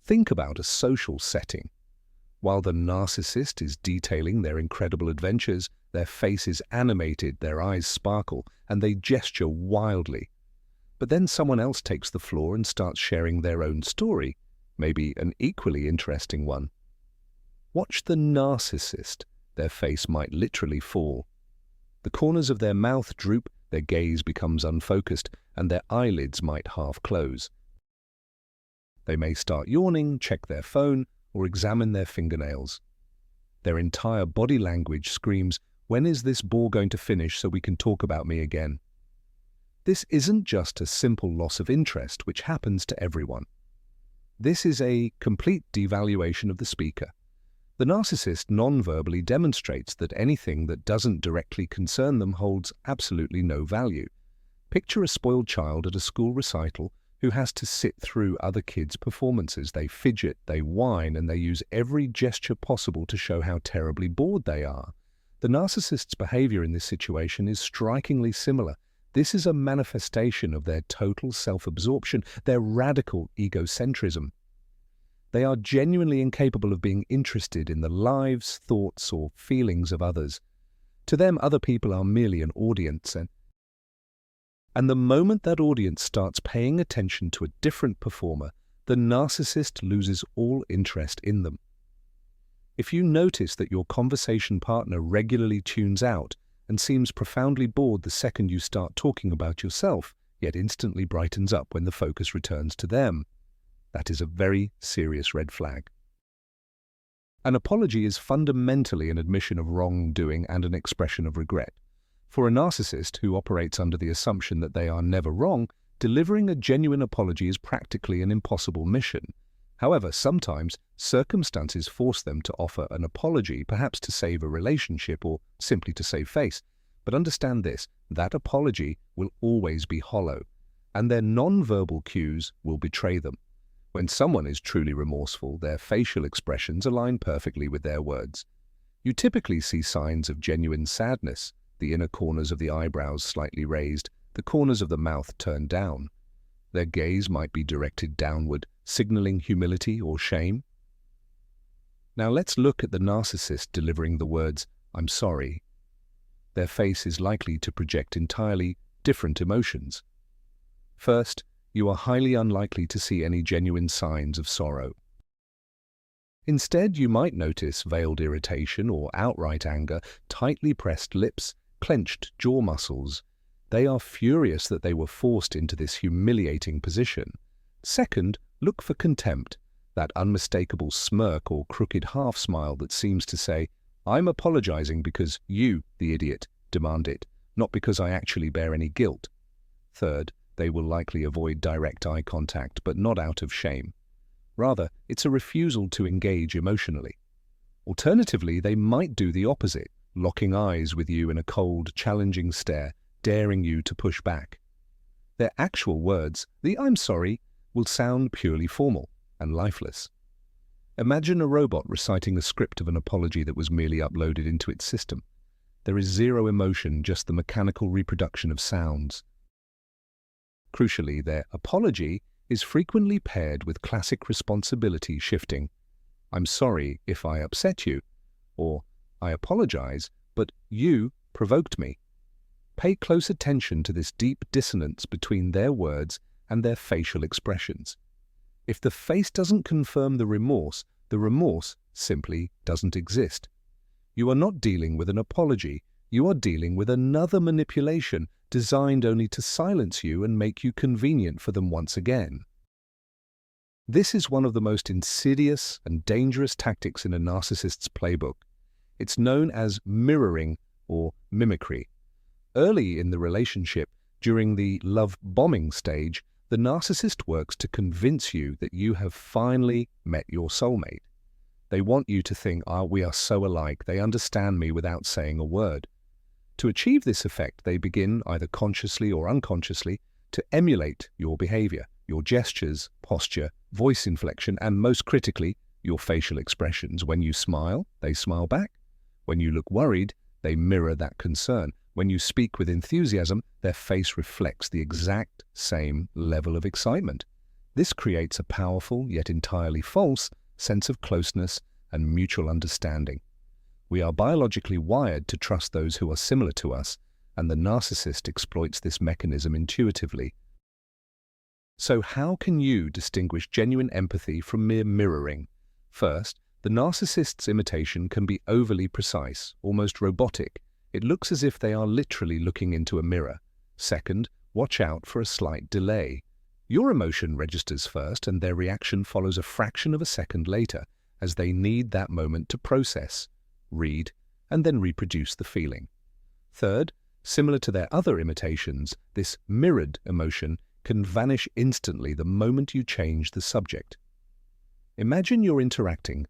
Think about a social setting. While the narcissist is detailing their incredible adventures, their face is animated, their eyes sparkle, and they gesture wildly. But then someone else takes the floor and starts sharing their own story, maybe an equally interesting one. Watch the narcissist. Their face might literally fall. The corners of their mouth droop, their gaze becomes unfocused, and their eyelids might half close. They may start yawning, check their phone, or examine their fingernails. Their entire body language screams, "When is this bore going to finish so we can talk about me again?" This isn't just a simple loss of interest, which happens to everyone. This is a complete devaluation of the speaker. The narcissist non-verbally demonstrates that anything that doesn't directly concern them holds absolutely no value. Picture a spoiled child at a school recital who has to sit through other kids' performances. They fidget, they whine, and they use every gesture possible to show how terribly bored they are. The narcissist's behavior in this situation is strikingly similar. This is a manifestation of their total self-absorption, their radical egocentrism. They are genuinely incapable of being interested in the lives, thoughts, or feelings of others. To them, other people are merely an audience, and the moment that audience starts paying attention to a different performer, the narcissist loses all interest in them. If you notice that your conversation partner regularly tunes out and seems profoundly bored the second you start talking about yourself, yet instantly brightens up when the focus returns to them, that is a very serious red flag. An apology is fundamentally an admission of wrongdoing and an expression of regret. For a narcissist who operates under the assumption that they are never wrong, delivering a genuine apology is practically an impossible mission. However, sometimes circumstances force them to offer an apology, perhaps to save a relationship or simply to save face. But understand this, that apology will always be hollow, and their non-verbal cues will betray them. When someone is truly remorseful, their facial expressions align perfectly with their words. You typically see signs of genuine sadness, the inner corners of the eyebrows slightly raised, the corners of the mouth turned down. Their gaze might be directed downward, signaling humility or shame. Now let's look at the narcissist delivering the words, "I'm sorry." Their face is likely to project entirely different emotions. First, you are highly unlikely to see any genuine signs of sorrow. Instead, you might notice veiled irritation or outright anger, tightly pressed lips, clenched jaw muscles. They are furious that they were forced into this humiliating position. Second, look for contempt, that unmistakable smirk or crooked half-smile that seems to say, "I'm apologizing because you, the idiot, demand it, not because I actually bear any guilt." Third, they will likely avoid direct eye contact, but not out of shame. Rather, it's a refusal to engage emotionally. Alternatively, they might do the opposite, locking eyes with you in a cold, challenging stare, daring you to push back. Their actual words, the "I'm sorry," will sound purely formal and lifeless. Imagine a robot reciting a script of an apology that was merely uploaded into its system. There is zero emotion, just the mechanical reproduction of sounds. Crucially, their apology is frequently paired with classic responsibility shifting. "I'm sorry if I upset you," or "I apologize, but you provoked me." Pay close attention to this deep dissonance between their words and their facial expressions. If the face doesn't confirm the remorse simply doesn't exist. You are not dealing with an apology, you are dealing with another manipulation designed only to silence you and make you convenient for them once again. This is one of the most insidious and dangerous tactics in a narcissist's playbook. It's known as mirroring or mimicry. Early in the relationship, during the love bombing stage, the narcissist works to convince you that you have finally met your soulmate. They want you to think, we are so alike, they understand me without saying a word. To achieve this effect, they begin, either consciously or unconsciously, to emulate your behavior, your gestures, posture, voice inflection, and most critically, your facial expressions. When you smile, they smile back. When you look worried, they mirror that concern. When you speak with enthusiasm, their face reflects the exact same level of excitement. This creates a powerful, yet entirely false, sense of closeness and mutual understanding. We are biologically wired to trust those who are similar to us, and the narcissist exploits this mechanism intuitively. So how can you distinguish genuine empathy from mere mirroring? First, the narcissist's imitation can be overly precise, almost robotic. It looks as if they are literally looking into a mirror. Second, watch out for a slight delay. Your emotion registers first, and their reaction follows a fraction of a second later, as they need that moment to process, read, and then reproduce the feeling. Third, similar to their other imitations, this mirrored emotion can vanish instantly the moment you change the subject. Imagine you're interacting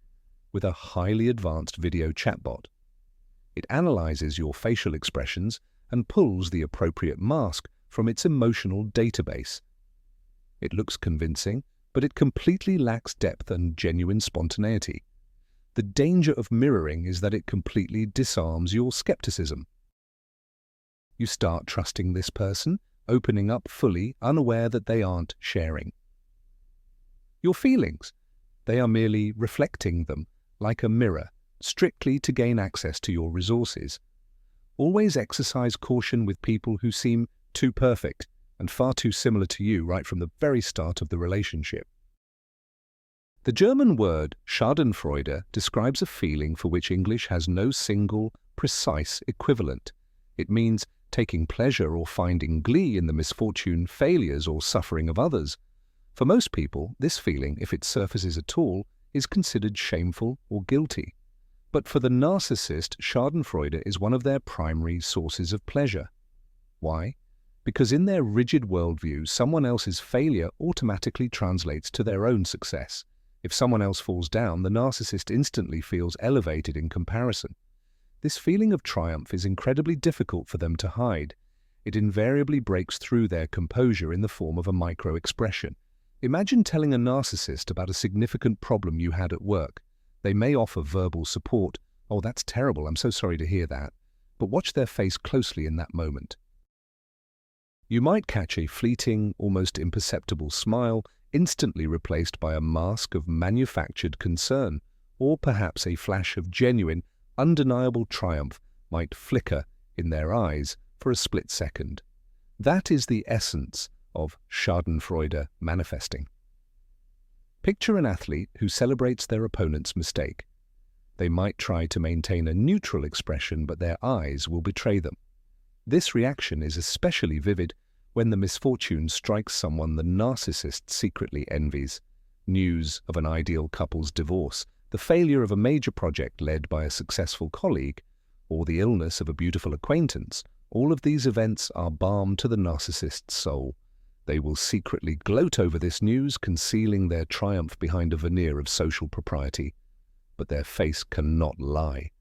with a highly advanced video chatbot. It analyzes your facial expressions and pulls the appropriate mask from its emotional database. It looks convincing, but it completely lacks depth and genuine spontaneity. The danger of mirroring is that it completely disarms your skepticism. You start trusting this person, opening up fully, unaware that they aren't sharing your feelings. They are merely reflecting them, like a mirror, strictly to gain access to your resources. Always exercise caution with people who seem too perfect and far too similar to you right from the very start of the relationship. The German word Schadenfreude describes a feeling for which English has no single, precise equivalent. It means taking pleasure or finding glee in the misfortune, failures, or suffering of others. For most people, this feeling, if it surfaces at all, is considered shameful or guilty. But for the narcissist, Schadenfreude is one of their primary sources of pleasure. Why? Because in their rigid worldview, someone else's failure automatically translates to their own success. If someone else falls down, the narcissist instantly feels elevated in comparison. This feeling of triumph is incredibly difficult for them to hide. It invariably breaks through their composure in the form of a micro-expression. Imagine telling a narcissist about a significant problem you had at work. They may offer verbal support. "Oh, that's terrible, I'm so sorry to hear that." But watch their face closely in that moment. You might catch a fleeting, almost imperceptible smile, instantly replaced by a mask of manufactured concern, or perhaps a flash of genuine, undeniable triumph might flicker in their eyes for a split second. That is the essence of Schadenfreude manifesting. Picture an athlete who celebrates their opponent's mistake. They might try to maintain a neutral expression, but their eyes will betray them. This reaction is especially vivid when the misfortune strikes someone the narcissist secretly envies. News of an ideal couple's divorce, the failure of a major project led by a successful colleague, or the illness of a beautiful acquaintance, all of these events are balm to the narcissist's soul. They will secretly gloat over this news, concealing their triumph behind a veneer of social propriety. But their face cannot lie.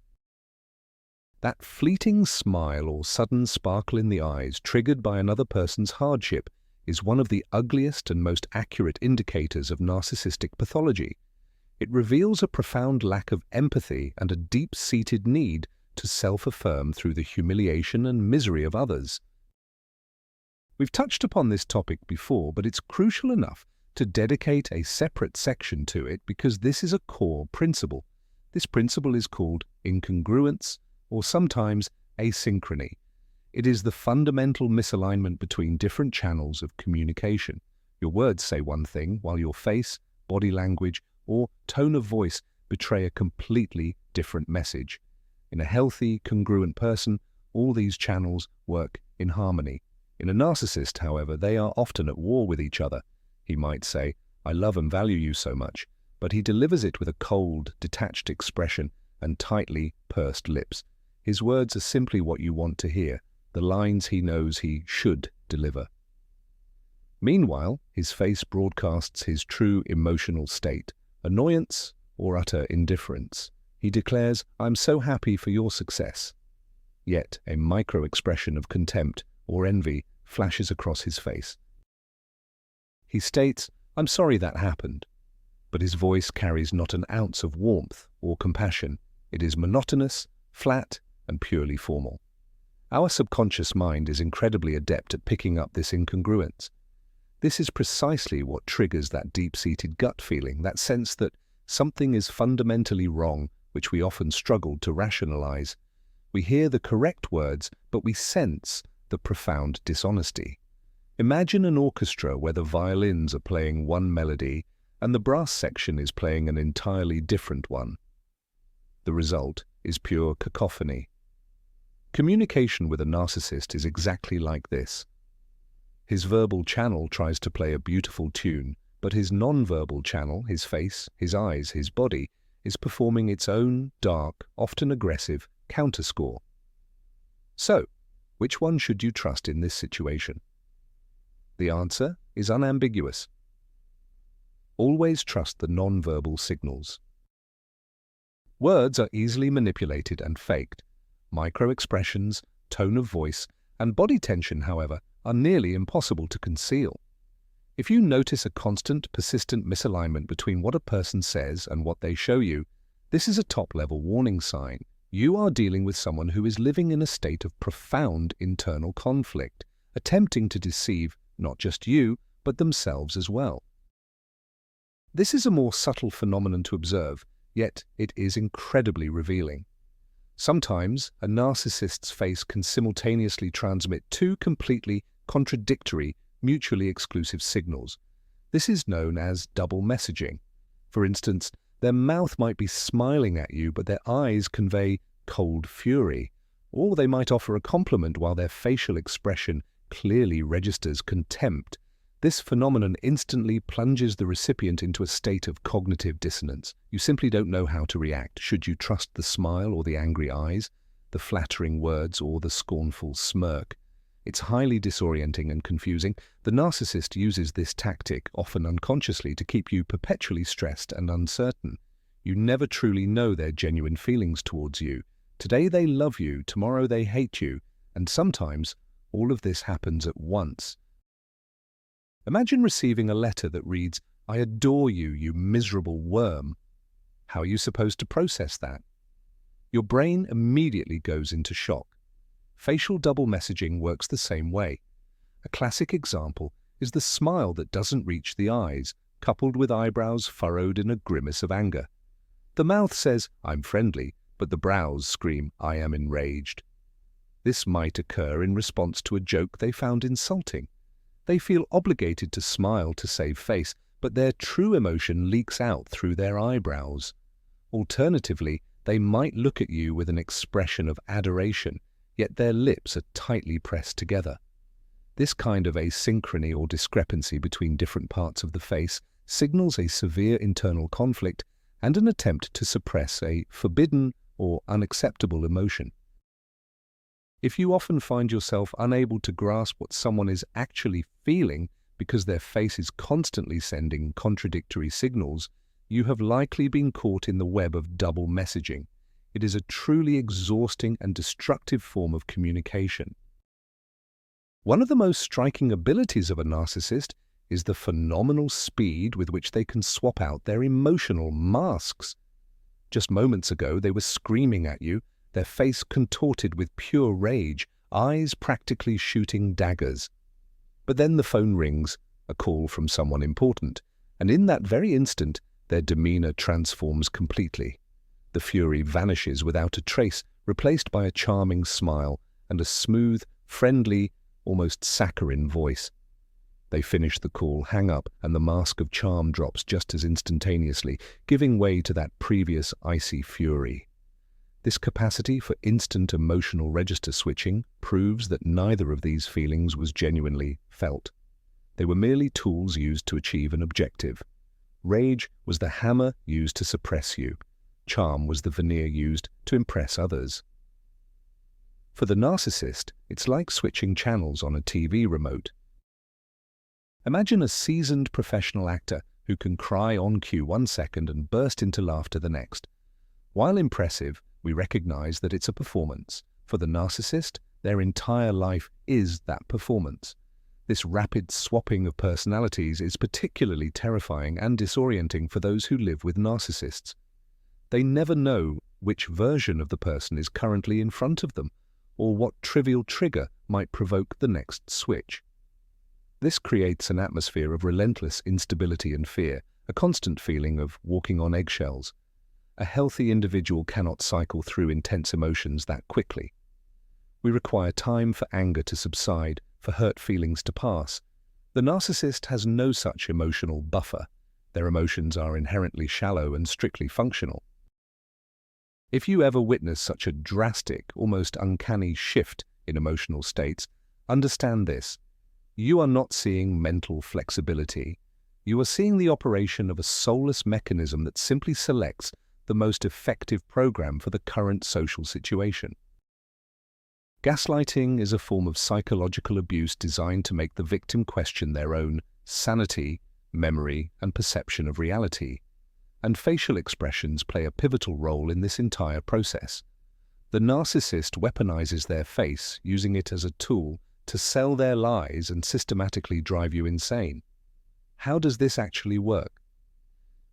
That fleeting smile or sudden sparkle in the eyes triggered by another person's hardship is one of the ugliest and most accurate indicators of narcissistic pathology. It reveals a profound lack of empathy and a deep-seated need to self-affirm through the humiliation and misery of others. We've touched upon this topic before, but it's crucial enough to dedicate a separate section to it because this is a core principle. This principle is called incongruence, or sometimes asynchrony. It is the fundamental misalignment between different channels of communication. Your words say one thing, while your face, body language, or tone of voice betray a completely different message. In a healthy, congruent person, all these channels work in harmony. In a narcissist, however, they are often at war with each other. He might say, "I love and value you so much," but he delivers it with a cold, detached expression and tightly pursed lips. His words are simply what you want to hear, the lines he knows he should deliver. Meanwhile, his face broadcasts his true emotional state, annoyance or utter indifference. He declares, "I'm so happy for your success." Yet a micro-expression of contempt or envy flashes across his face. He states, "I'm sorry that happened," but his voice carries not an ounce of warmth or compassion. It is monotonous, flat, and purely formal. Our subconscious mind is incredibly adept at picking up this incongruence. This is precisely what triggers that deep-seated gut feeling, that sense that something is fundamentally wrong, which we often struggle to rationalize. We hear the correct words, but we sense the profound dishonesty. Imagine an orchestra where the violins are playing one melody and the brass section is playing an entirely different one. The result is pure cacophony. Communication with a narcissist is exactly like this. His verbal channel tries to play a beautiful tune, but his non-verbal channel, his face, his eyes, his body, is performing its own dark, often aggressive, counterscore. So, which one should you trust in this situation? The answer is unambiguous. Always trust the non-verbal signals. Words are easily manipulated and faked. Micro-expressions, tone of voice, and body tension, however, are nearly impossible to conceal. If you notice a constant, persistent misalignment between what a person says and what they show you, this is a top-level warning sign. You are dealing with someone who is living in a state of profound internal conflict, attempting to deceive not just you, but themselves as well. This is a more subtle phenomenon to observe, yet it is incredibly revealing. Sometimes, a narcissist's face can simultaneously transmit two completely contradictory, mutually exclusive signals. This is known as double messaging. For instance, their mouth might be smiling at you, but their eyes convey cold fury, or they might offer a compliment while their facial expression clearly registers contempt. This phenomenon instantly plunges the recipient into a state of cognitive dissonance. You simply don't know how to react. Should you trust the smile or the angry eyes, the flattering words or the scornful smirk? It's highly disorienting and confusing. The narcissist uses this tactic, often unconsciously, to keep you perpetually stressed and uncertain. You never truly know their genuine feelings towards you. Today they love you, tomorrow they hate you, and sometimes all of this happens at once. Imagine receiving a letter that reads, "I adore you, you miserable worm." How are you supposed to process that? Your brain immediately goes into shock. Facial double messaging works the same way. A classic example is the smile that doesn't reach the eyes, coupled with eyebrows furrowed in a grimace of anger. The mouth says, "I'm friendly," but the brows scream, "I am enraged." This might occur in response to a joke they found insulting. They feel obligated to smile to save face, but their true emotion leaks out through their eyebrows. Alternatively, they might look at you with an expression of adoration, yet their lips are tightly pressed together. This kind of asynchrony or discrepancy between different parts of the face signals a severe internal conflict and an attempt to suppress a forbidden or unacceptable emotion. If you often find yourself unable to grasp what someone is actually feeling because their face is constantly sending contradictory signals, you have likely been caught in the web of double messaging. It is a truly exhausting and destructive form of communication. One of the most striking abilities of a narcissist is the phenomenal speed with which they can swap out their emotional masks. Just moments ago, they were screaming at you, their face contorted with pure rage, eyes practically shooting daggers. But then the phone rings, a call from someone important, and in that very instant, their demeanor transforms completely. The fury vanishes without a trace, replaced by a charming smile and a smooth, friendly, almost saccharine voice. They finish the call, hang up, and the mask of charm drops just as instantaneously, giving way to that previous icy fury. This capacity for instant emotional register switching proves that neither of these feelings was genuinely felt. They were merely tools used to achieve an objective. Rage was the hammer used to suppress you. Charm was the veneer used to impress others. For the narcissist, it's like switching channels on a TV remote. Imagine a seasoned professional actor who can cry on cue 1 second and burst into laughter the next. While impressive, we recognize that it's a performance. For the narcissist, their entire life is that performance. This rapid swapping of personalities is particularly terrifying and disorienting for those who live with narcissists. They never know which version of the person is currently in front of them, or what trivial trigger might provoke the next switch. This creates an atmosphere of relentless instability and fear, a constant feeling of walking on eggshells. A healthy individual cannot cycle through intense emotions that quickly. We require time for anger to subside, for hurt feelings to pass. The narcissist has no such emotional buffer. Their emotions are inherently shallow and strictly functional. If you ever witness such a drastic, almost uncanny shift in emotional states, understand this. You are not seeing mental flexibility. You are seeing the operation of a soulless mechanism that simply selects the most effective program for the current social situation. Gaslighting is a form of psychological abuse designed to make the victim question their own sanity, memory, and perception of reality. And facial expressions play a pivotal role in this entire process. The narcissist weaponizes their face, using it as a tool to sell their lies and systematically drive you insane. How does this actually work?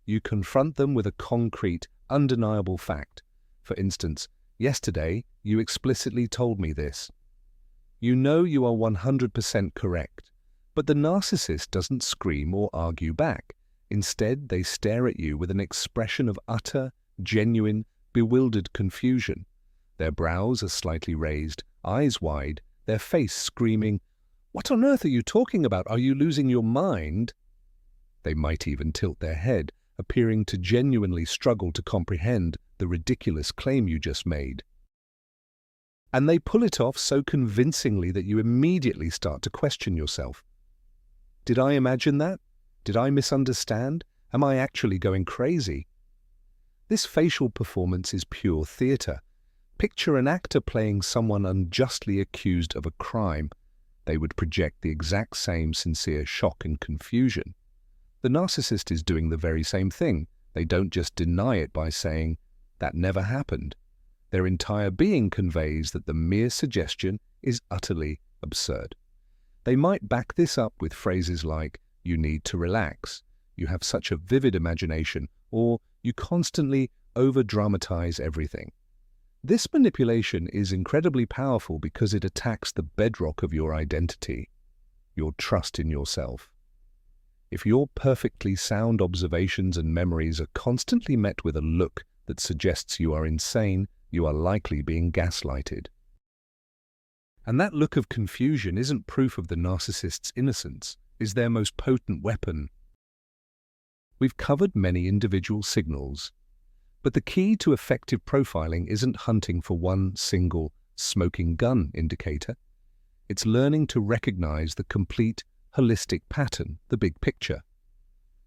You confront them with a concrete, undeniable fact. For instance, yesterday, you explicitly told me this. You know you are 100% correct, but the narcissist doesn't scream or argue back. Instead, they stare at you with an expression of utter, genuine, bewildered confusion. Their brows are slightly raised, eyes wide, their face screaming, "What on earth are you talking about? Are you losing your mind?" They might even tilt their head, appearing to genuinely struggle to comprehend the ridiculous claim you just made. And they pull it off so convincingly that you immediately start to question yourself. Did I imagine that? Did I misunderstand? Am I actually going crazy? This facial performance is pure theatre. Picture an actor playing someone unjustly accused of a crime. They would project the exact same sincere shock and confusion. The narcissist is doing the very same thing. They don't just deny it by saying, "That never happened." Their entire being conveys that the mere suggestion is utterly absurd. They might back this up with phrases like, "You need to relax," "You have such a vivid imagination," or "You constantly over-dramatize everything." This manipulation is incredibly powerful because it attacks the bedrock of your identity, your trust in yourself. If your perfectly sound observations and memories are constantly met with a look that suggests you are insane, you are likely being gaslighted. And that look of confusion isn't proof of the narcissist's innocence, is their most potent weapon. We've covered many individual signals, but the key to effective profiling isn't hunting for one single smoking gun indicator. It's learning to recognize the complete, holistic pattern, the big picture.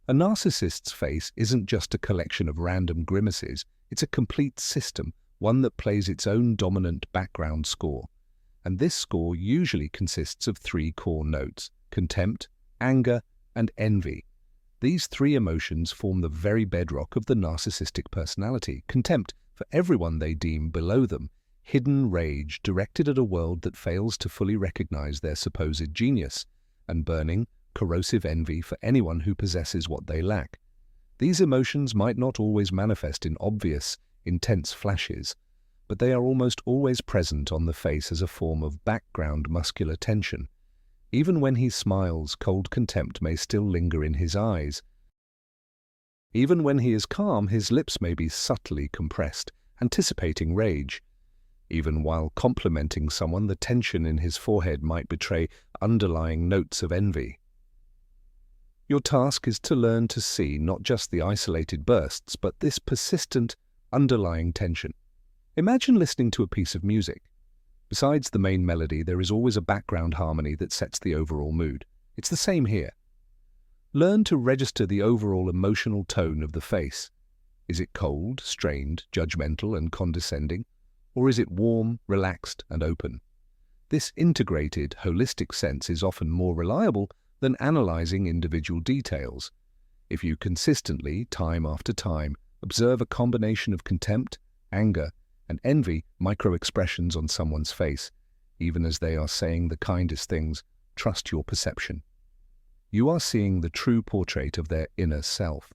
A narcissist's face isn't just a collection of random grimaces, it's a complete system, one that plays its own dominant background score. And this score usually consists of 3 core notes: contempt, anger, and envy. These 3 emotions form the very bedrock of the narcissistic personality. Contempt for everyone they deem below them, hidden rage directed at a world that fails to fully recognize their supposed genius, and burning, corrosive envy for anyone who possesses what they lack. These emotions might not always manifest in obvious, intense flashes, but they are almost always present on the face as a form of background muscular tension. Even when he smiles, cold contempt may still linger in his eyes. Even when he is calm, his lips may be subtly compressed, anticipating rage. Even while complimenting someone, the tension in his forehead might betray underlying notes of envy. Your task is to learn to see not just the isolated bursts, but this persistent, underlying tension. Imagine listening to a piece of music. Besides the main melody, there is always a background harmony that sets the overall mood. It's the same here. Learn to register the overall emotional tone of the face. Is it cold, strained, judgmental, and condescending? Or is it warm, relaxed, and open? This integrated, holistic sense is often more reliable than analyzing individual details. If you consistently, time after time, observe a combination of contempt, anger, and envy micro-expressions on someone's face, even as they are saying the kindest things, trust your perception. You are seeing the true portrait of their inner self.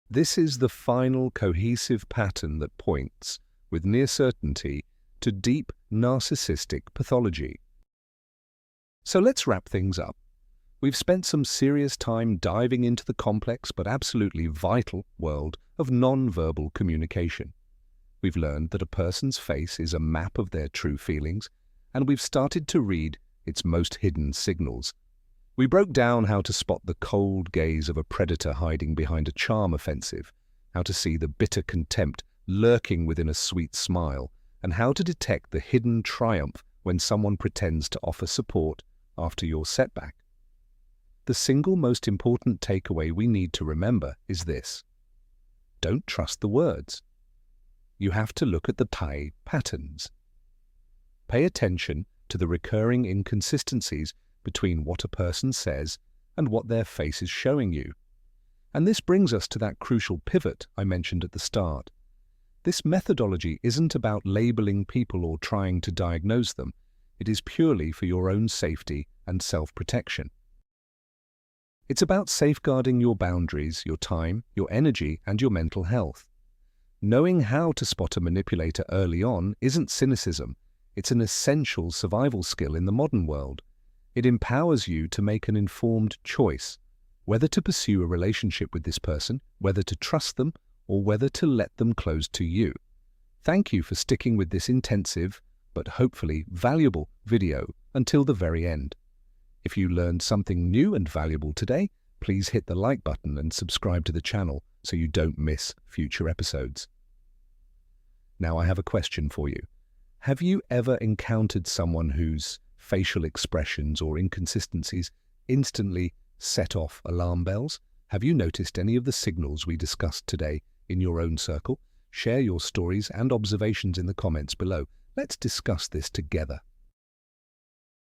This is the final cohesive pattern that points, with near certainty, to deep narcissistic pathology. So let's wrap things up. We've spent some serious time diving into the complex but absolutely vital world of non-verbal communication. We've learned that a person's face is a map of their true feelings, and we've started to read its most hidden signals. We broke down how to spot the cold gaze of a predator hiding behind a charm offensive, how to see the bitter contempt lurking within a sweet smile, and how to detect the hidden triumph when someone pretends to offer support after your setback. The single most important takeaway we need to remember is this: don't trust the words. You have to look at the patterns. Pay attention to the recurring inconsistencies between what a person says and what their face is showing you. And this brings us to that crucial pivot I mentioned at the start. This methodology isn't about labeling people or trying to diagnose them. It is purely for your own safety and self-protection. It's about safeguarding your boundaries, your time, your energy, and your mental health. Knowing how to spot a manipulator early on isn't cynicism. It's an essential survival skill in the modern world. It empowers you to make an informed choice, whether to pursue a relationship with this person, whether to trust them, or whether to let them close to you. Thank you for sticking with this intensive, but hopefully valuable video until the very end. If you learned something new and valuable today, please hit the like button and subscribe to the channel so you don't miss future episodes. Now I have a question for you. Have you ever encountered someone whose facial expressions or inconsistencies instantly set off alarm bells? Have you noticed any of the signals we discussed today in your own circle? Share your stories and observations in the comments below. Let's discuss this together.